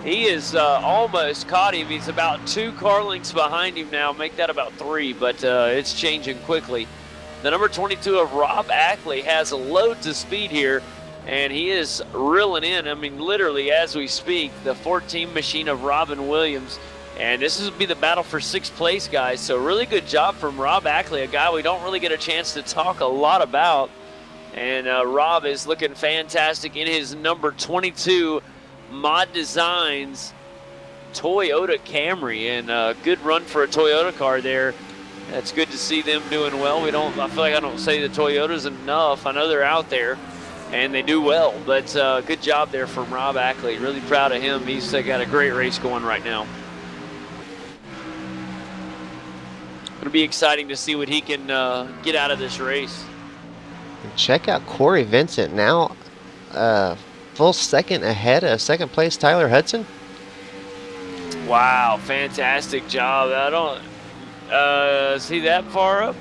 He is almost caught him. He's about 2 car lengths behind him now. Make that about 3, but it's changing quickly. The number 22 of Rob Ackley has loads of speed here, and he is reeling in, I mean, literally as we speak, the 14 machine of Robin Williams. And this will be the battle for 6th place, guys. So really good job from Rob Ackley, a guy we don't really get a chance to talk a lot about. And Rob is looking fantastic in his number 22 Mod Designs Toyota Camry. And a good run for a Toyota car there. It's good to see them doing well. I feel like I don't say the Toyotas enough. I know they're out there, and they do well. But good job there from Rob Ackley. Really proud of him. He's got a great race going right now. It'll be exciting to see what he can get out of this race. Check out Corey Vincent now full second ahead of second place Tyler Hudson. Wow, fantastic job. I don't see that far up.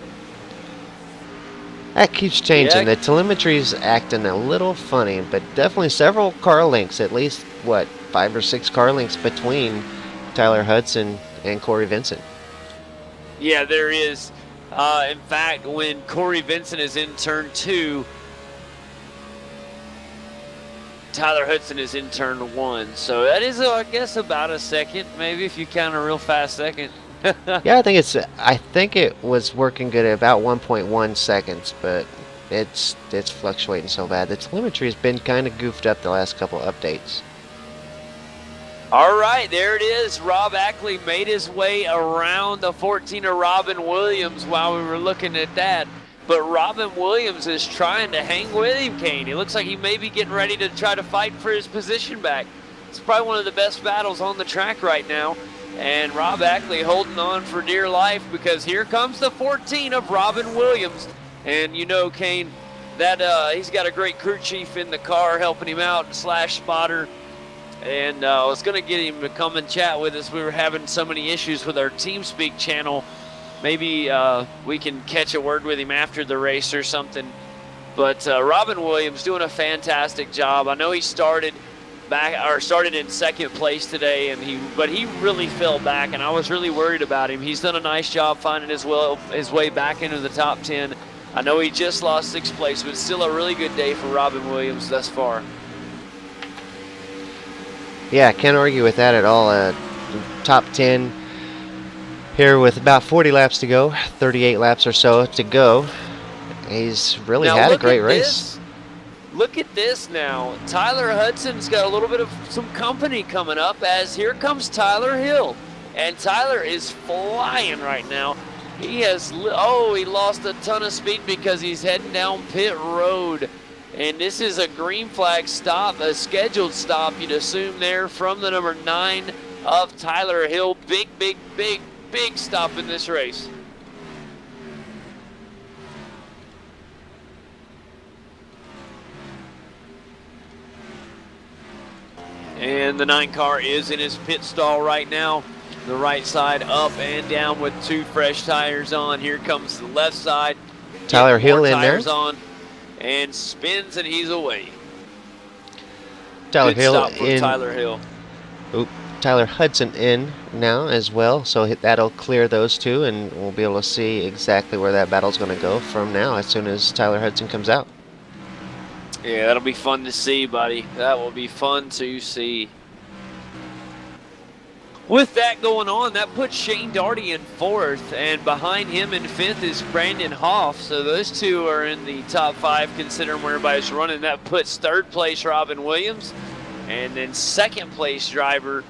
That keeps changing. Yeah. The telemetry's acting a little funny, but definitely several car lengths, at least, what, 5 or 6 car lengths between Tyler Hudson and Corey Vincent. Yeah, there is. In fact, when Corey Vincent is in turn 2, Tyler Hudson is in turn 1. So that is, I guess, about a second, maybe, if you count a real fast second. Yeah, I think it was working good at about 1.1 seconds, but it's fluctuating so bad. The telemetry has been kind of goofed up the last couple updates. All right, there it is. Rob Ackley made his way around the 14 of Robin Williams while we were looking at that. But Robin Williams is trying to hang with him, Kane. It looks like he may be getting ready to try to fight for his position back. It's probably one of the best battles on the track right now. And Rob Ackley holding on for dear life, because here comes the 14 of Robin Williams. And you know, Kane, that he's got a great crew chief in the car helping him out, slash spotter. And I was going to get him to come and chat with us. We were having so many issues with our TeamSpeak channel. Maybe we can catch a word with him after the race or something. But Robin Williams doing a fantastic job. I know he started in second place today, but he really fell back, and I was really worried about him. He's done a nice job finding his way back into the top 10. I know he just lost 6th place, but still a really good day for Robin Williams thus far. Yeah, can't argue with that at all. Top 10 here with about 40 laps to go, 38 laps or so to go. He's really had a great race. Look at this now. Tyler Hudson's got a little bit of some company coming up, as here comes Tyler Hill. And Tyler is flying right now. He lost a ton of speed because he's heading down pit road. And this is a green flag stop, a scheduled stop, you'd assume there, from the number 9 of Tyler Hill. Big, big, big, big stop in this race. And the 9 car is in his pit stall right now. The right side up and down with 2 fresh tires on. Here comes the left side. Tyler Hill in there. Tires on and spins, and he's away. Tyler Good Hill stop from in. Tyler Hill. Tyler Hudson in now as well, so that'll clear those 2, and we'll be able to see exactly where that battle's going to go from now as soon as Tyler Hudson comes out. Yeah, that'll be fun to see, buddy. That will be fun to see. With that going on, that puts Shane Darty in 4th, and behind him in 5th is Brandon Hoff. So those 2 are in the top 5, considering where everybody's running. That puts 3rd place Robin Williams, and then 2nd place driver.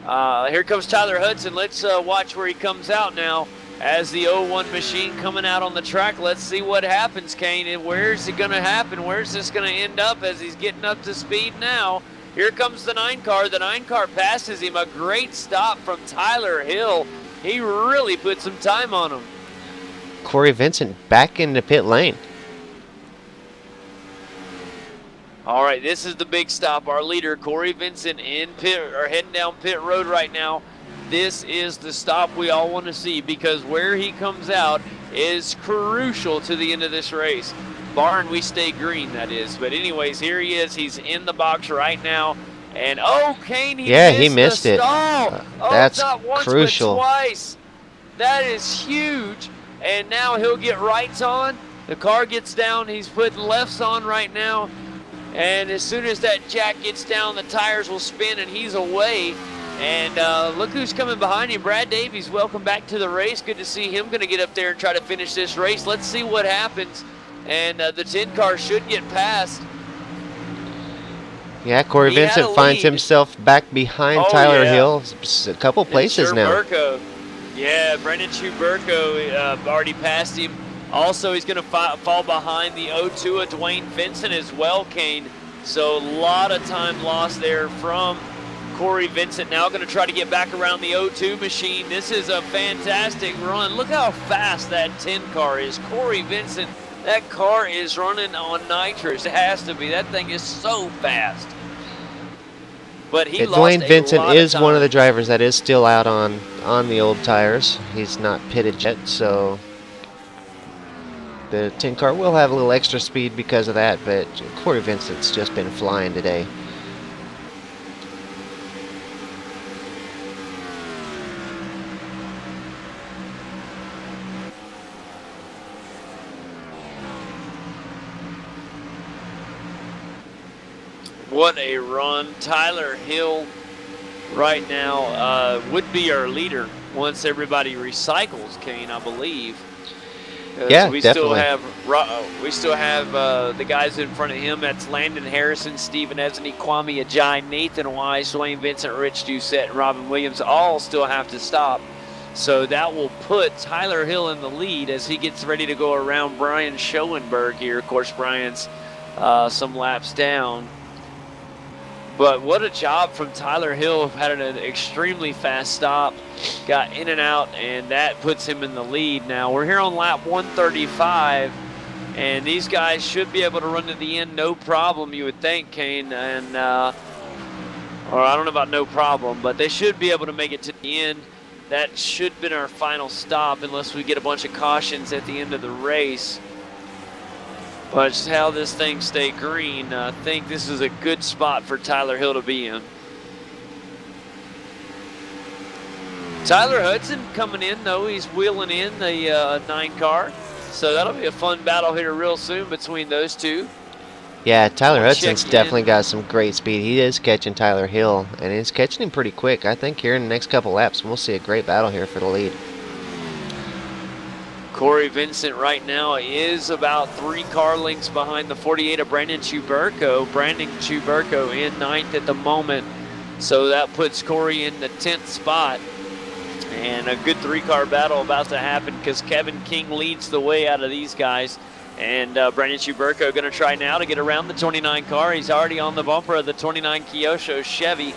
Here comes Tyler Hudson. Let's watch where he comes out now. As the 01 machine coming out on the track, let's see what happens, Kane. And where's it going to happen? Where's this going to end up as he's getting up to speed now? Here comes the 9 car. The 9 car passes him. A great stop from Tyler Hill. He really put some time on him. Corey Vincent back in the pit lane. All right, this is the big stop. Our leader, Corey Vincent, heading down pit road right now. This is the stop we all want to see, because where he comes out is crucial to the end of this race. Barring we stay green, that is. But anyways, here he is. He's in the box right now. And Kane, he missed it. That's not once, crucial. But twice. That is huge. And now he'll get rights on. The car gets down. He's putting lefts on right now. And as soon as that jack gets down, the tires will spin and he's away. And look who's coming behind him. Brad Davies, welcome back to the race. Good to see him. Going to get up there and try to finish this race. Let's see what happens. And the 10 car should get past. Yeah, Corey Vincent finds himself back behind Tyler Hill a couple places now. Yeah, Brendan Schuberko already passed him. Also, he's going to fall behind the 02 of Dwayne Vincent as well, Kane. So a lot of time lost there from Corey Vincent. Now going to try to get back around the 02 machine. This is a fantastic run. Look how fast that 10 car is. Corey Vincent That car is running on nitrous. It has to be. That thing is so fast. But he lost Dwayne a Vincent lot is of one of the time. drivers that is still out on the old tires. He's not pitted yet, so the 10 car will have a little extra speed because of that, but Corey Vincent's just been flying today. What a run. Tyler Hill right now would be our leader once everybody recycles, Kane, I believe. Yeah, we definitely. Still have the guys in front of him. That's Landon Harrison, Stephen Esney, Kwame Ajay, Nathan Wise, Dwayne Vincent, Rich Doucette, and Robin Williams all still have to stop. So that will put Tyler Hill in the lead as he gets ready to go around Brian Schoenberg here. Of course, Brian's some laps down. But what a job from Tyler Hill. Had an extremely fast stop, got in and out, and that puts him in the lead. Now we're here on lap 135, and these guys should be able to run to the end no problem, you would think, Kane. And or I don't know about no problem, but they should be able to make it to the end. That should have been our final stop unless we get a bunch of cautions at the end of the race. But just how this thing stay green, I think this is a good spot for Tyler Hill to be in. Tyler Hudson coming in, though. He's wheeling in the 9 car. So that'll be a fun battle here real soon between those two. Yeah, Tyler We'll Hudson's check definitely in. got some great speed. He is catching Tyler Hill, and he's catching him pretty quick. I think here in the next couple laps, we'll see a great battle here for the lead. Corey Vincent right now is about 3 car lengths behind the 48 of Brandon Chuberko. Brandon Chuberko in 9th at the moment. So that puts Corey in the 10th spot. And a good 3-car battle about to happen because Kevin King leads the way out of these guys. And Brandon Chuberko going to try now to get around the 29 car. He's already on the bumper of the 29 Kyosho Chevy.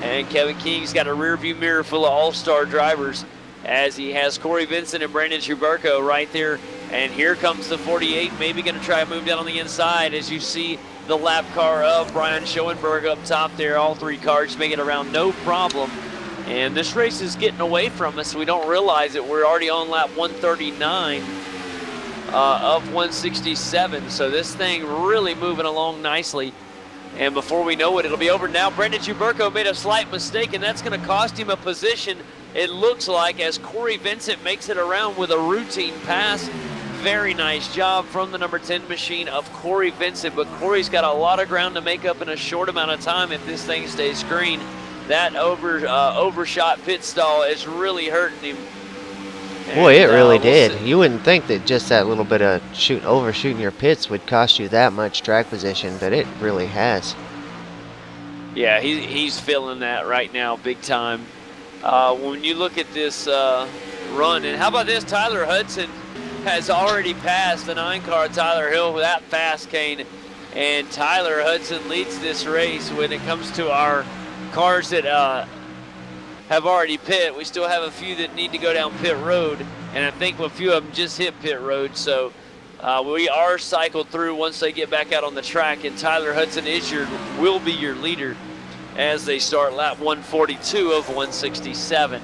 And Kevin King's got a rear view mirror full of all-star drivers, as he has Corey Vincent and Brandon Chuberko right there. And here comes the 48, maybe going to try to move down on the inside as you see the lap car of Brian Schoenberg up top there. All 3 cars make it around no problem. And this race is getting away from us. We don't realize it. We're already on lap 139 of 167. So this thing really moving along nicely. And before we know it, it'll be over. Now Brandon Chuberko made a slight mistake, and that's going to cost him a position, it looks like, as Corey Vincent makes it around with a routine pass. Very nice job from the number 10 machine of Corey Vincent, but Corey's got a lot of ground to make up in a short amount of time if this thing stays green. That overshot pit stall is really hurting him. Boy, it really did. See. You wouldn't think that just that little bit of overshooting your pits would cost you that much track position, but it really has. Yeah, he's feeling that right now big time. When you look at this run, and how about this, Tyler Hudson has already passed the 9-car Tyler Hill with that fast, Kane. And Tyler Hudson leads this race when it comes to our cars that have already pit. We still have a few that need to go down pit road, and I think a few of them just hit pit road. So we are cycled through once they get back out on the track, and Tyler Hudson will be your leader as they start lap 142 of 167.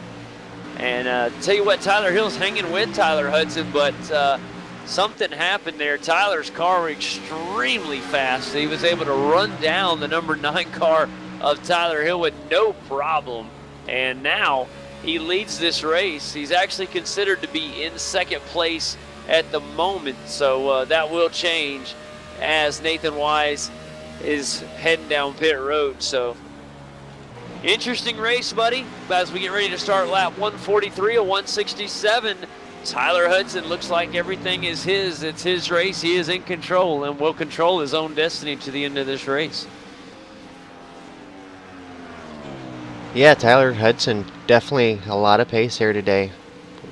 And tell you what, Tyler Hill's hanging with Tyler Hudson, but something happened there. Tyler's car was extremely fast. He was able to run down the number 9 car of Tyler Hill with no problem. And now he leads this race. He's actually considered to be in 2nd place at the moment. So that will change as Nathan Wise is heading down pit road. So interesting race, buddy. As we get ready to start lap 143 of 167, Tyler Hudson looks like everything is his. It's his race. He is in control and will control his own destiny to the end of this race. Yeah, Tyler Hudson, definitely a lot of pace here today.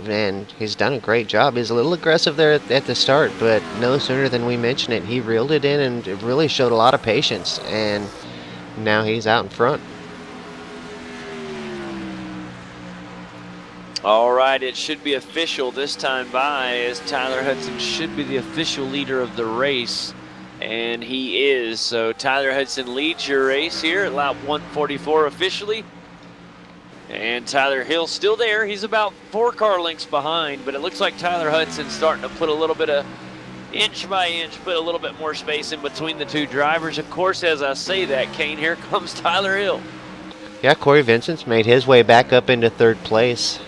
And he's done a great job. He's a little aggressive there at the start, but no sooner than we mentioned it, he reeled it in and it really showed a lot of patience. And now he's out in front. All right, it should be official this time by, as Tyler Hudson should be the official leader of the race, and he is. So Tyler Hudson leads your race here at lap 144 officially. And Tyler Hill's still there. He's about 4 car lengths behind, but it looks like Tyler Hudson's starting to put a little bit of inch by inch, put a little bit more space in between the two drivers. Of course, as I say that, Kane, here comes Tyler Hill. Yeah, Corey Vincent's made his way back up into 3rd place.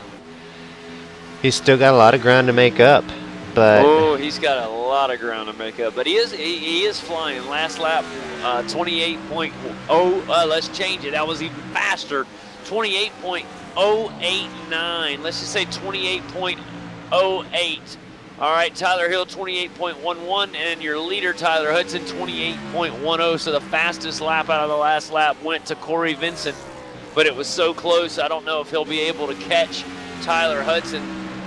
He's still got a lot of ground to make up, but oh, he's got a lot of ground to make up. But he is flying. Last lap, 28.0. Let's change it. That was even faster. 28.089. Let's just say 28.08. All right, Tyler Hill 28.11, and your leader Tyler Hudson 28.10. So the fastest lap out of the last lap went to Corey Vincent, but it was so close. I don't know if he'll be able to catch Tyler Hudson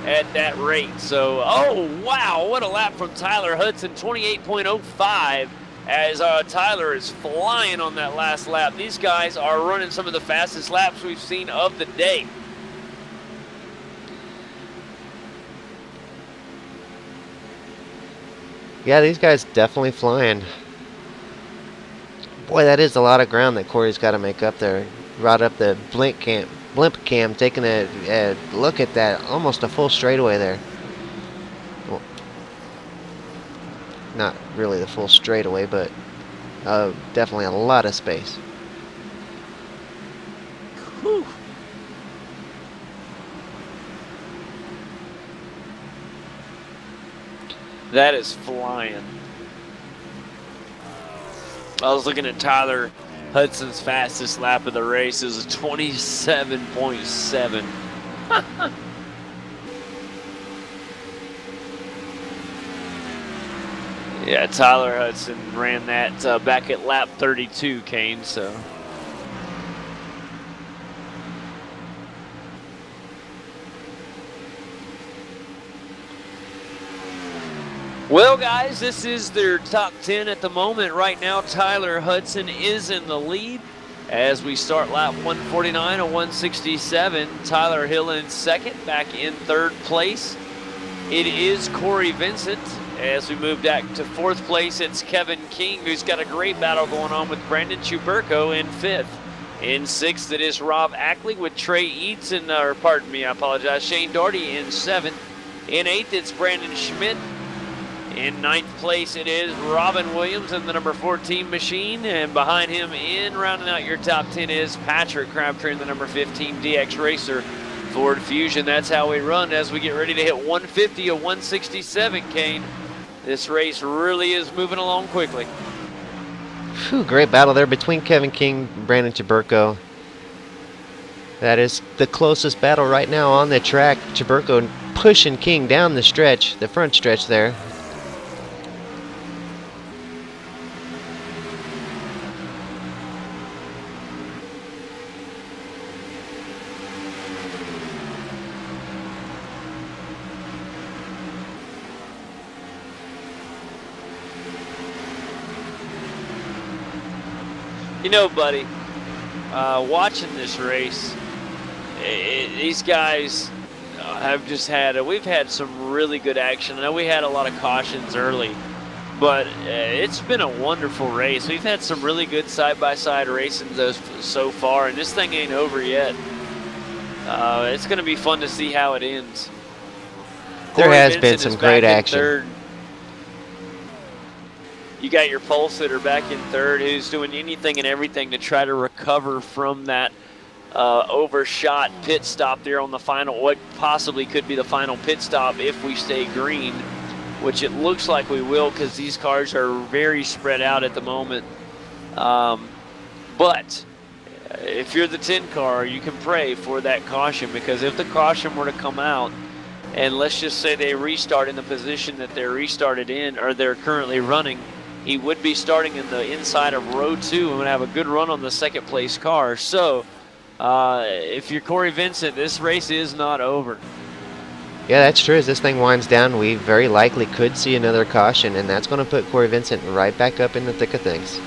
at that rate. So, oh wow, what a lap from Tyler Hudson, 28.05. As Tyler is flying on that last lap. These guys are running some of the fastest laps we've seen of the day. yeah, these guys definitely flying. Boy, that is a lot of ground that Corey's got to make up there. Brought up the blimp cam, taking a look at that, almost a full straightaway there. Well, not really the full straightaway, but definitely a lot of space. Whew. That is flying. I was looking at Tyler Hudson's fastest lap of the race. It was a 27.7. Yeah, Tyler Hudson ran that back at lap 32, Kane, so. Well, guys, this is their top 10 at the moment. Right now, Tyler Hudson is in the lead. As we start lap 149 and 167, Tyler Hill in second, back in 3rd place. It is Corey Vincent. As we move back to 4th place, it's Kevin King, who's got a great battle going on with Brandon Chuberko in 5th. In 6th, it is Rob Ackley with Trey Eads, Shane Doherty in 7th. In 8th, it's Brandon Schmidt. In 9th place, it is Robin Williams in the number 14 machine. And behind him, in rounding out your top 10, is Patrick Crabtree in the number 15 DX Racer Ford Fusion. That's how we run as we get ready to hit 150 or 167, Kane. This race really is moving along quickly. Whew, great battle there between Kevin King and Brandon Chuberko. That is the closest battle right now on the track. Chuberko pushing King down the stretch, the front stretch there. You know, buddy, watching this race, these guys have just we've had some really good action. I know we had a lot of cautions early, but it's been a wonderful race. We've had some really good side-by-side racing so far, and this thing ain't over yet. It's going to be fun to see how it ends. There Corey has been Vincent some is great back in action. 3rd. You got your pole sitter back in 3rd, who's doing anything and everything to try to recover from that overshot pit stop there on the final, what possibly could be the final pit stop if we stay green, which it looks like we will because these cars are very spread out at the moment. But if you're the 10 car, you can pray for that caution, because if the caution were to come out, and let's just say they restart in the position that they're restarted in, or they're currently running, he would be starting in the inside of row 2 and would have a good run on the 2nd place car. So if you're Corey Vincent, this race is not over. Yeah, that's true. As this thing winds down, we very likely could see another caution, and that's going to put Corey Vincent right back up in the thick of things.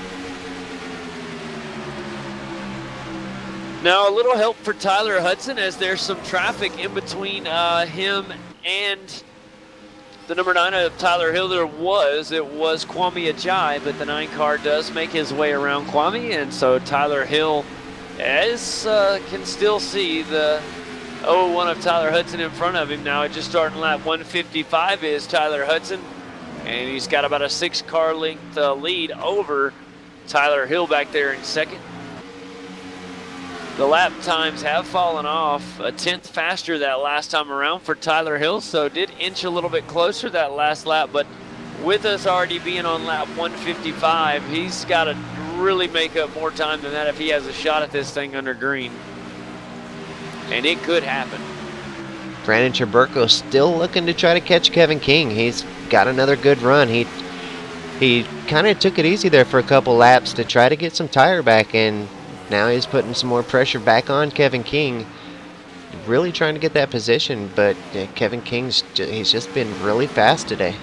Now a little help for Tyler Hudson as there's some traffic in between him and the number 9 of Tyler Hill. It was Kwame Ajayi, but the 9 car does make his way around Kwame, and so Tyler Hill can still see the 0-1 of Tyler Hudson in front of him. Now just starting lap 155 is Tyler Hudson, and he's got about a 6-car length lead over Tyler Hill back there in second. The lap times have fallen off a 10th faster that last time around for Tyler Hill, so did inch a little bit closer that last lap, but with us already being on lap 155, he's got to really make up more time than that if he has a shot at this thing under green. And it could happen. Brandon Chaburko still looking to try to catch Kevin King. He's got another good run. He kind of took it easy there for a couple laps to try to get some tire back, and now he's putting some more pressure back on Kevin King, really trying to get that position, but Kevin King's he's just been really fast today.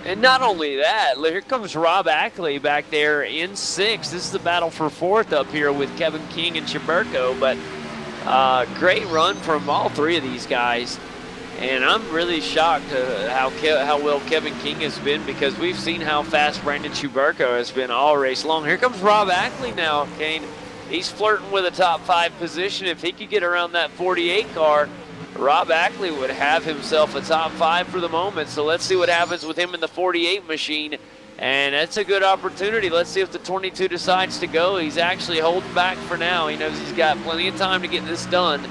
And not only that, here comes Rob Ackley back there in 6th. This is the battle for 4th up here with Kevin King and Chaburko, but great run from all 3 of these guys. And I'm really shocked how well Kevin King has been, because we've seen how fast Brandon Chaburko has been all race long. Here comes Rob Ackley now, Kane. He's flirting with a top 5 position. If he could get around that 48 car, Rob Ackley would have himself a top 5 for the moment. So let's see what happens with him in the 48 machine. And that's a good opportunity. Let's see if the 22 decides to go. He's actually holding back for now. He knows he's got plenty of time to get this done.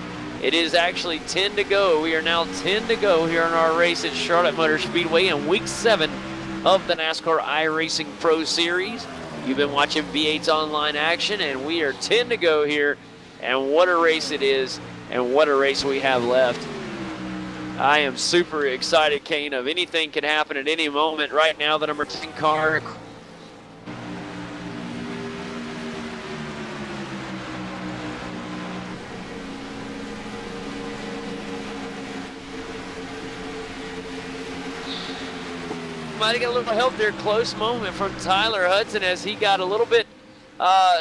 It is actually 10 to go. We are now 10 to go here in our race at Charlotte Motor Speedway in week 7 of the NASCAR iRacing Pro Series. You've been watching V8's online action, and we are 10 to go here. And what a race it is, and what a race we have left. I am super excited, Kane, of anything can happen at any moment. Right now, the number 10 car might get a little help there. Close moment from Tyler Hudson as he got a little bit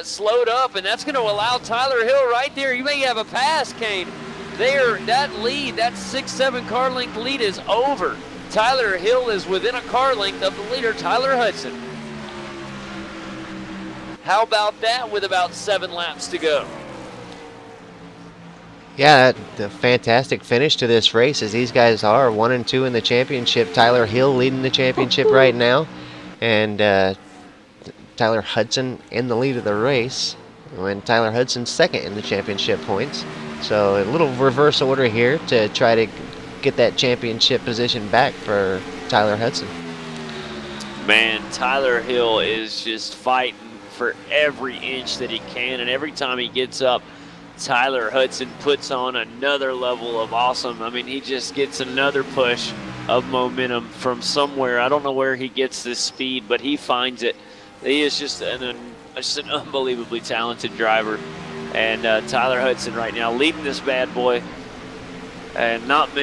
slowed up, and that's going to allow Tyler Hill right there. You may have a pass, Kane. There, that lead, that 6-7 car length lead is over. Tyler Hill is within a car length of the leader, Tyler Hudson. How about that with about 7 laps to go? Yeah, the fantastic finish to this race, as these guys are 1 and 2 in the championship. Tyler Hill leading the championship right now, and Tyler Hudson in the lead of the race, when Tyler Hudson's second in the championship points. So a little reverse order here to try to get that championship position back for Tyler Hudson. Man, Tyler Hill is just fighting for every inch that he can, and every time he gets up, Tyler Hudson puts on another level of awesome. I mean, he just gets another push of momentum from somewhere. I don't know where he gets this speed, but he finds it. He is just an unbelievably talented driver. And Tyler Hudson right now leading this bad boy. And not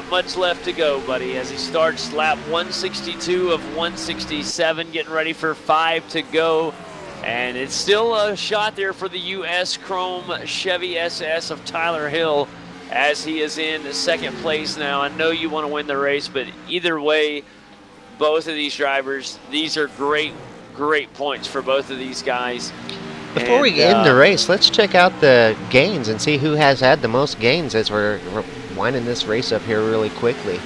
much left to go, buddy, as he starts lap 162 of 167, getting ready for 5 to go. And it's still a shot there for the U.S. Chrome Chevy SS of Tyler Hill, as he is in second place now. I know you want to win the race, but either way, both of these drivers, these are great points for both of these guys. Before we end the race, let's check out the gains and see who has had the most gains as we're winding this race up here really quickly.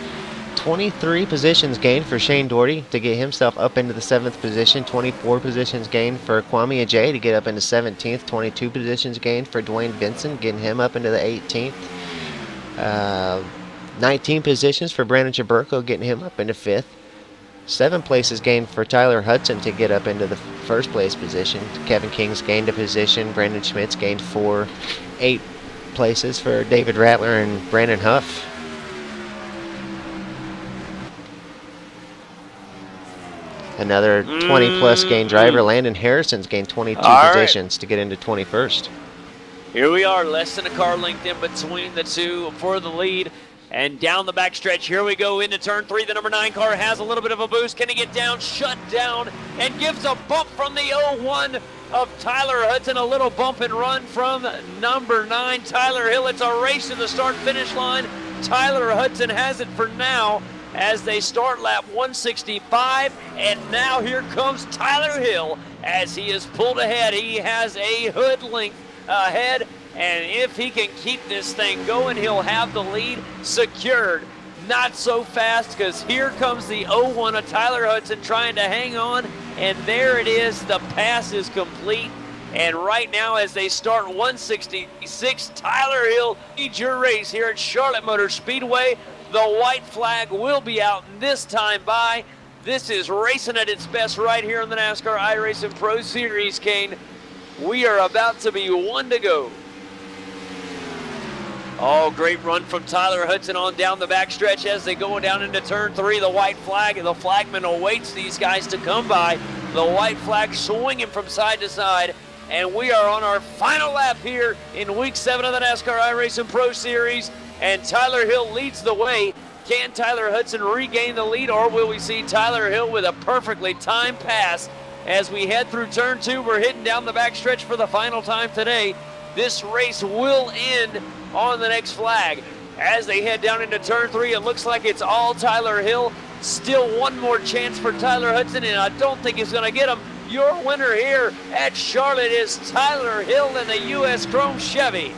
23 positions gained for Shane Doherty to get himself up into the 7th position. 24 positions gained for Kwame Ajayi to get up into 17th. 22 positions gained for Dwayne Benson, getting him up into the 18th. 19 positions for Brandon Chaburko, getting him up into 5th. 7 places gained for Tyler Hudson to get up into the 1st place position. Kevin King's gained a position. Brandon Schmidt's gained 4. 8 places for David Rattler and Brandon Huff. Another 20-plus gain driver, Landon Harrison's gained 22 positions to get into 21st. Here we are, less than a car length in between the two for the lead. And down the backstretch, here we go into turn 3. The number 9 car has a little bit of a boost. Can he get down? Shut down, and gives a bump from the 0-1 of Tyler Hudson. A little bump and run from number 9, Tyler Hill. It's a race to the start-finish line. Tyler Hudson has it for now as they start lap 165, and now here comes Tyler Hill as he is pulled ahead. He has a hood length ahead, and if he can keep this thing going, he'll have the lead secured. Not so fast, because here comes the 01 of Tyler Hudson trying to hang on, and there it is. The pass is complete, and right now as they start 166, Tyler Hill leads your race here at Charlotte Motor Speedway. The white flag will be out this time by. This is racing at its best right here in the NASCAR iRacing Pro Series, Kane. We are about to be 1 to go. Oh, great run from Tyler Hudson on down the backstretch as they go down into turn 3. The white flag, and the flagman awaits these guys to come by. The white flag swinging from side to side. And we are on our final lap here in week 7 of the NASCAR iRacing Pro Series. And Tyler Hill leads the way. Can Tyler Hudson regain the lead, or will we see Tyler Hill with a perfectly timed pass as we head through turn 2? We're heading down the backstretch for the final time today. This race will end on the next flag. As they head down into turn 3, it looks like it's all Tyler Hill. Still one more chance for Tyler Hudson, and I don't think he's going to get him. Your winner here at Charlotte is Tyler Hill in the U.S. Chrome Chevy.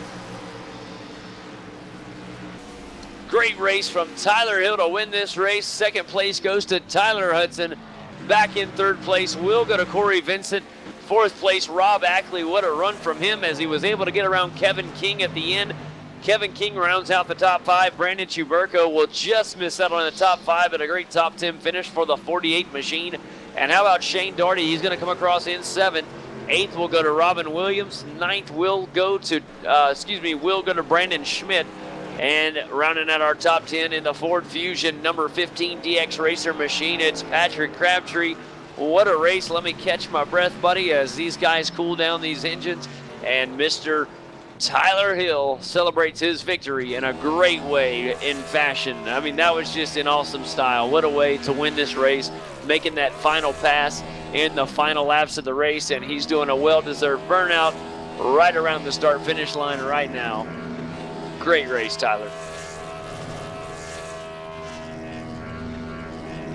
Great race from Tyler Hill to win this race. Second place goes to Tyler Hudson. Back in third place will go to Corey Vincent. Fourth place, Rob Ackley. What a run from him as he was able to get around Kevin King at the end. Kevin King rounds out the top 5. Brandon Chuberko will just miss out on the top 5, but a great top 10 finish for the 48 machine. And how about Shane Doherty? He's going to come across in 7th. 8th will go to Robin Williams. 9th will go to Brandon Schmidt. And rounding out our top 10 in the Ford Fusion number 15 DX Racer machine, it's Patrick Crabtree. What a race. Let me catch my breath, buddy, as these guys cool down these engines. And Mr. Tyler Hill celebrates his victory in a great way, in fashion. I mean, that was just in awesome style. What a way to win this race, making that final pass in the final laps of the race. And he's doing a well-deserved burnout right around the start-finish line right now. Great race, Tyler.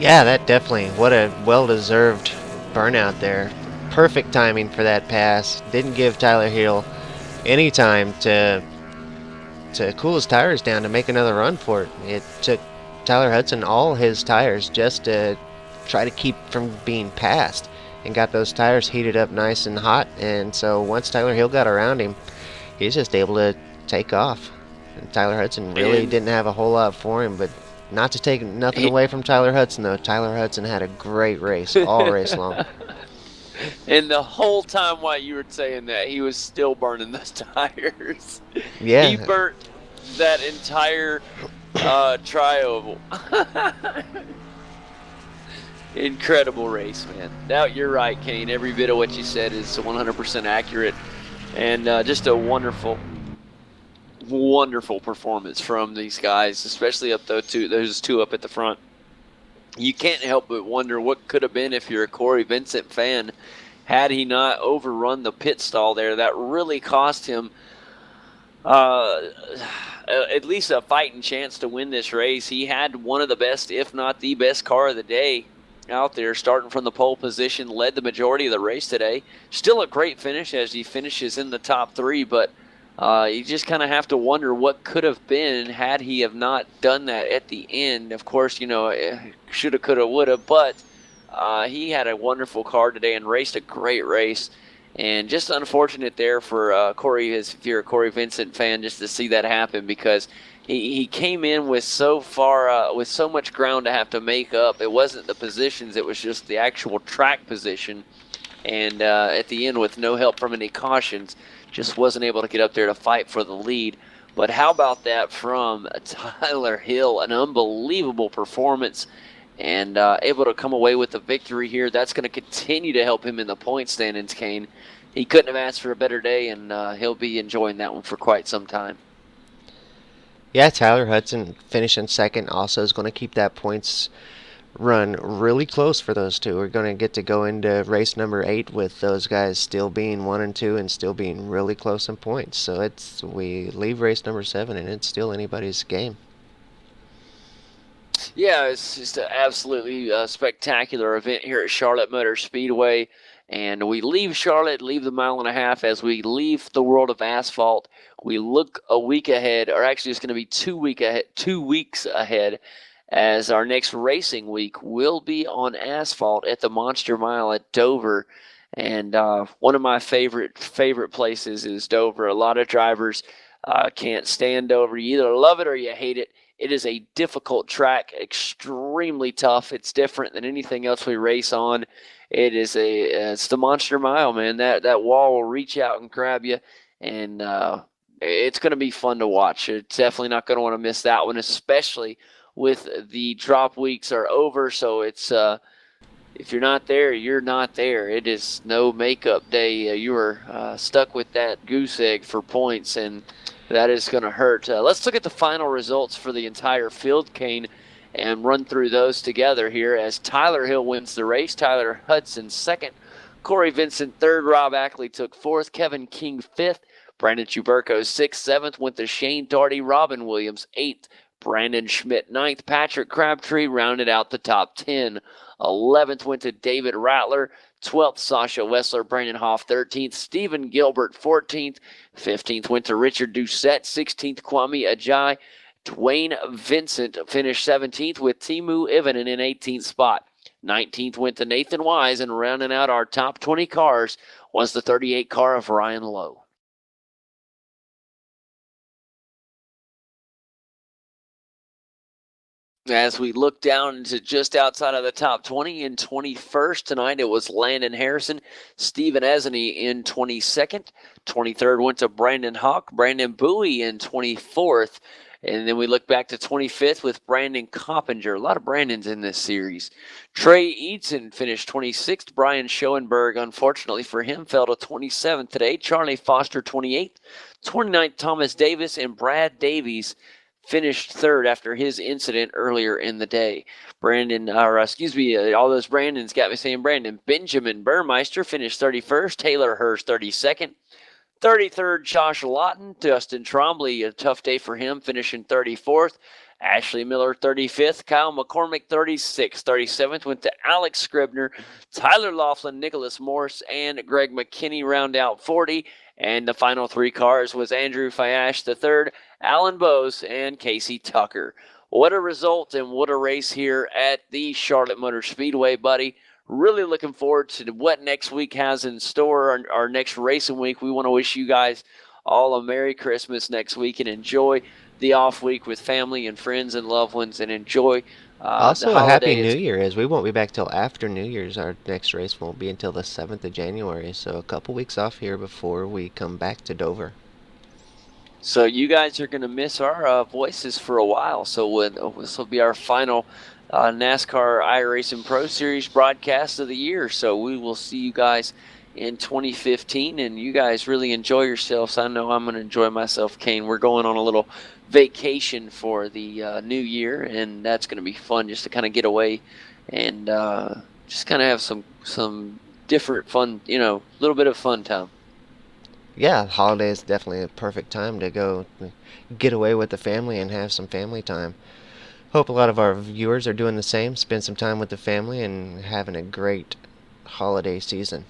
Yeah, that definitely. What a well-deserved burnout there. Perfect timing for that pass. Didn't give Tyler Hill any time to cool his tires down to make another run for it. It took Tyler Hudson all his tires just to try to keep from being passed, and got those tires heated up nice and hot. And so once Tyler Hill got around him, he's just able to take off. And Tyler Hudson really didn't have a whole lot for him, but not to take nothing away from Tyler Hudson, though. Tyler Hudson had a great race all race long. And the whole time while you were saying that, he was still burning those tires. Yeah. He burnt that entire tri-oval. Incredible race, man. Now, you're right, Kane. Every bit of what you said is 100% accurate. And just a wonderful performance from these guys, especially up those two up at the front. You can't help but wonder what could have been if you're a Corey Vincent fan had he not overrun the pit stall there. That really cost him at least a fighting chance to win this race. He had one of the best, if not the best car of the day out there, starting from the pole position, led the majority of the race today. Still a great finish as he finishes in the top 3, but you just kind of have to wonder what could have been had he have not done that at the end. Of course, you know, shoulda, coulda, woulda, but he had a wonderful car today and raced a great race. And just unfortunate there for Corey, if you're a Corey Vincent fan, just to see that happen, because he came in with so much ground to have to make up. It wasn't the positions, it was just the actual track position. And at the end, with no help from any cautions, just wasn't able to get up there to fight for the lead. But how about that from Tyler Hill? An unbelievable performance, and able to come away with the victory here. That's going to continue to help him in the point standings, Kane. He couldn't have asked for a better day, and he'll be enjoying that one for quite some time. Yeah, Tyler Hudson finishing second also is going to keep that points run really close for those two. We're going to get to go into race number 8 with those guys still being 1 and 2 and still being really close in points. So we leave race number 7 and it's still anybody's game. Yeah, it's just an absolutely spectacular event here at Charlotte Motor Speedway. And we leave Charlotte, leave the mile and a half. As we leave the world of asphalt, we look a week ahead, or actually it's going to be 2 weeks ahead, as our next racing week will be on asphalt at the Monster Mile at Dover. And one of my favorite places is Dover. A lot of drivers can't stand Dover. You either love it or you hate it. It is a difficult track, extremely tough. It's different than anything else we race on. It's the Monster Mile, man. That wall will reach out and grab you, and it's going to be fun to watch. It's definitely not going to want to miss that one, especially with the drop weeks are over. So it's if you're not there, you're not there. It is no makeup day. You are stuck with that goose egg for points, and that is going to hurt. Let's look at the final results for the entire field, Kane, and run through those together here as Tyler Hill wins the race. Tyler Hudson second. Corey Vincent third. Rob Ackley took fourth. Kevin King fifth. Brandon Chuberko sixth. Seventh went to Shane Darty. Robin Williams eighth. Brandon Schmidt ninth. Patrick Crabtree rounded out the top 10. 11th went to David Rattler. 12th, Sasha Wessler. Brandon Hoff, 13th. Stephen Gilbert, 14th. 15th went to Richard Doucette. 16th, Kwame Ajay. Dwayne Vincent finished 17th with Timu Ivanen in 18th spot. 19th went to Nathan Wise, and rounding out our top 20 cars was the 38 car of Ryan Lowe. As we look down into just outside of the top 20, in 21st tonight, it was Landon Harrison, Stephen Esney in 22nd. 23rd went to Brandon Hawk, Brandon Bowie in 24th. And then we look back to 25th with Brandon Coppinger. A lot of Brandons in this series. Trey Eadson finished 26th. Brian Schoenberg, unfortunately for him, fell to 27th today. Charlie Foster, 28th. 29th, Thomas Davis, and Brad Davies finished third after his incident earlier in the day. All those Brandons got me saying Brandon. Benjamin Burmeister finished 31st. Taylor Hurst, 32nd. 33rd, Josh Lawton. Dustin Trombley, a tough day for him, finishing 34th. Ashley Miller, 35th. Kyle McCormick, 36th. 37th went to Alex Scribner. Tyler Laughlin, Nicholas Morse, and Greg McKinney round out 40. And the final three cars was Andrew Fayash III, Alan Bose, and Casey Tucker. What a result and what a race here at the Charlotte Motor Speedway, buddy. Really looking forward to what next week has in store, our next racing week. We want to wish you guys all a Merry Christmas next week and enjoy the off week with family and friends and loved ones, and enjoy Also, the a Happy holidays. New Year, as we won't be back till after New Year's. Our next race won't be until the 7th of January, so a couple weeks off here before we come back to Dover. So you guys are going to miss our voices for a while. So this will be our final NASCAR iRacing Pro Series broadcast of the year. So we will see you guys in 2015, and you guys really enjoy yourselves. I know I'm going to enjoy myself, Kane. We're going on a little vacation for the new year, and that's going to be fun just to kind of get away and just kind of have some different fun, a little bit of fun time. Yeah, holiday is definitely a perfect time to go get away with the family and have some family time. Hope a lot of our viewers are doing the same, spend some time with the family and having a great holiday season.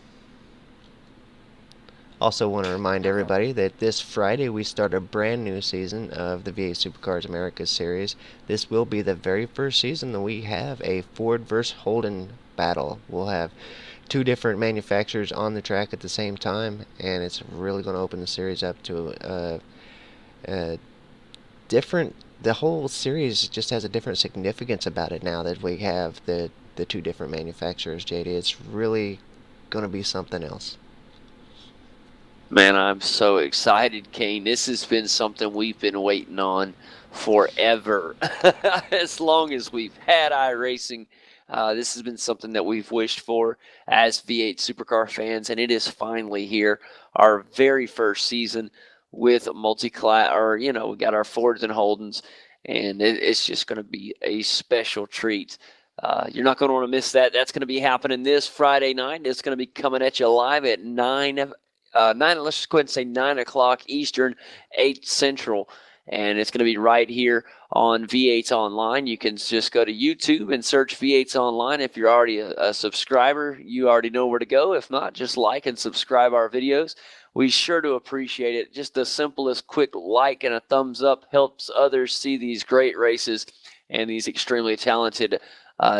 Also want to remind everybody that this Friday we start a brand new season of the V8 Supercars America Series. This will be the very first season that we have a Ford versus Holden battle. We'll have two different manufacturers on the track at the same time, and it's really going to open the series up to a different. The whole series just has a different significance about it now that we have the two different manufacturers, JD. It's really going to be something else. Man, I'm so excited, Kane. This has been something we've been waiting on forever. As long as we've had iRacing, this has been something that we've wished for as V8 Supercar fans, and it is finally here. Our very first season with multi-class, we got our Fords and Holdens, and it's just going to be a special treat. You're not going to want to miss that. That's going to be happening this Friday night. It's going to be coming at you live at 9. Let's just go ahead and say 9 o'clock Eastern, 8 Central. And it's going to be right here on V8's Online. You can just go to YouTube and search V8's Online. If you're already a subscriber, you already know where to go. If not, just like and subscribe our videos. We sure do appreciate it. Just the simplest quick like and a thumbs up helps others see these great races and these extremely talented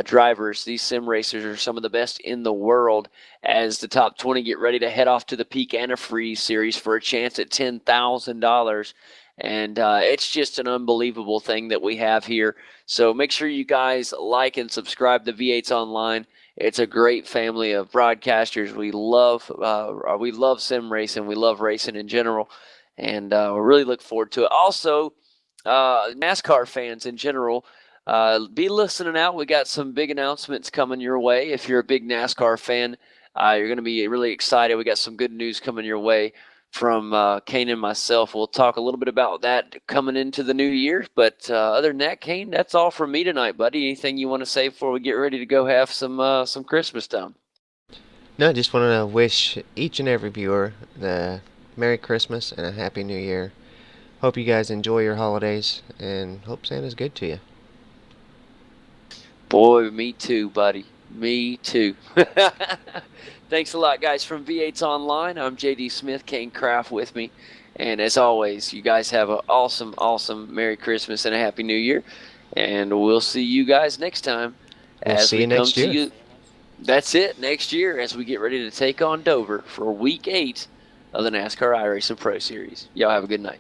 drivers. These sim racers are some of the best in the world, as the top 20 get ready to head off to the Peak Antifreeze series for a chance at $10,000. And it's just an unbelievable thing that we have here. So make sure you guys like and subscribe to V8's Online. It's a great family of broadcasters. We love sim racing. We love racing in general, and we really look forward to it. Also, NASCAR fans in general, be listening out. We got some big announcements coming your way. If you're a big NASCAR fan, you're going to be really excited. We got some good news coming your way from Kane and myself. We'll talk a little bit about that coming into the new year. But other than that, Kane, that's all from me tonight, buddy. Anything you want to say before we get ready to go have some Christmas time? No, just want to wish each and every viewer the Merry Christmas and a Happy New Year. Hope you guys enjoy your holidays and hope Santa's good to you. Boy, me too, buddy. Me too. Thanks a lot, guys, from V8's Online. I'm J.D. Smith, Kane Kraft with me. And as always, you guys have an awesome, awesome Merry Christmas and a Happy New Year. And we'll see you guys next time. We'll see you next year. That's it, next year, as we get ready to take on Dover for Week 8 of the NASCAR Iracing Pro Series. Y'all have a good night.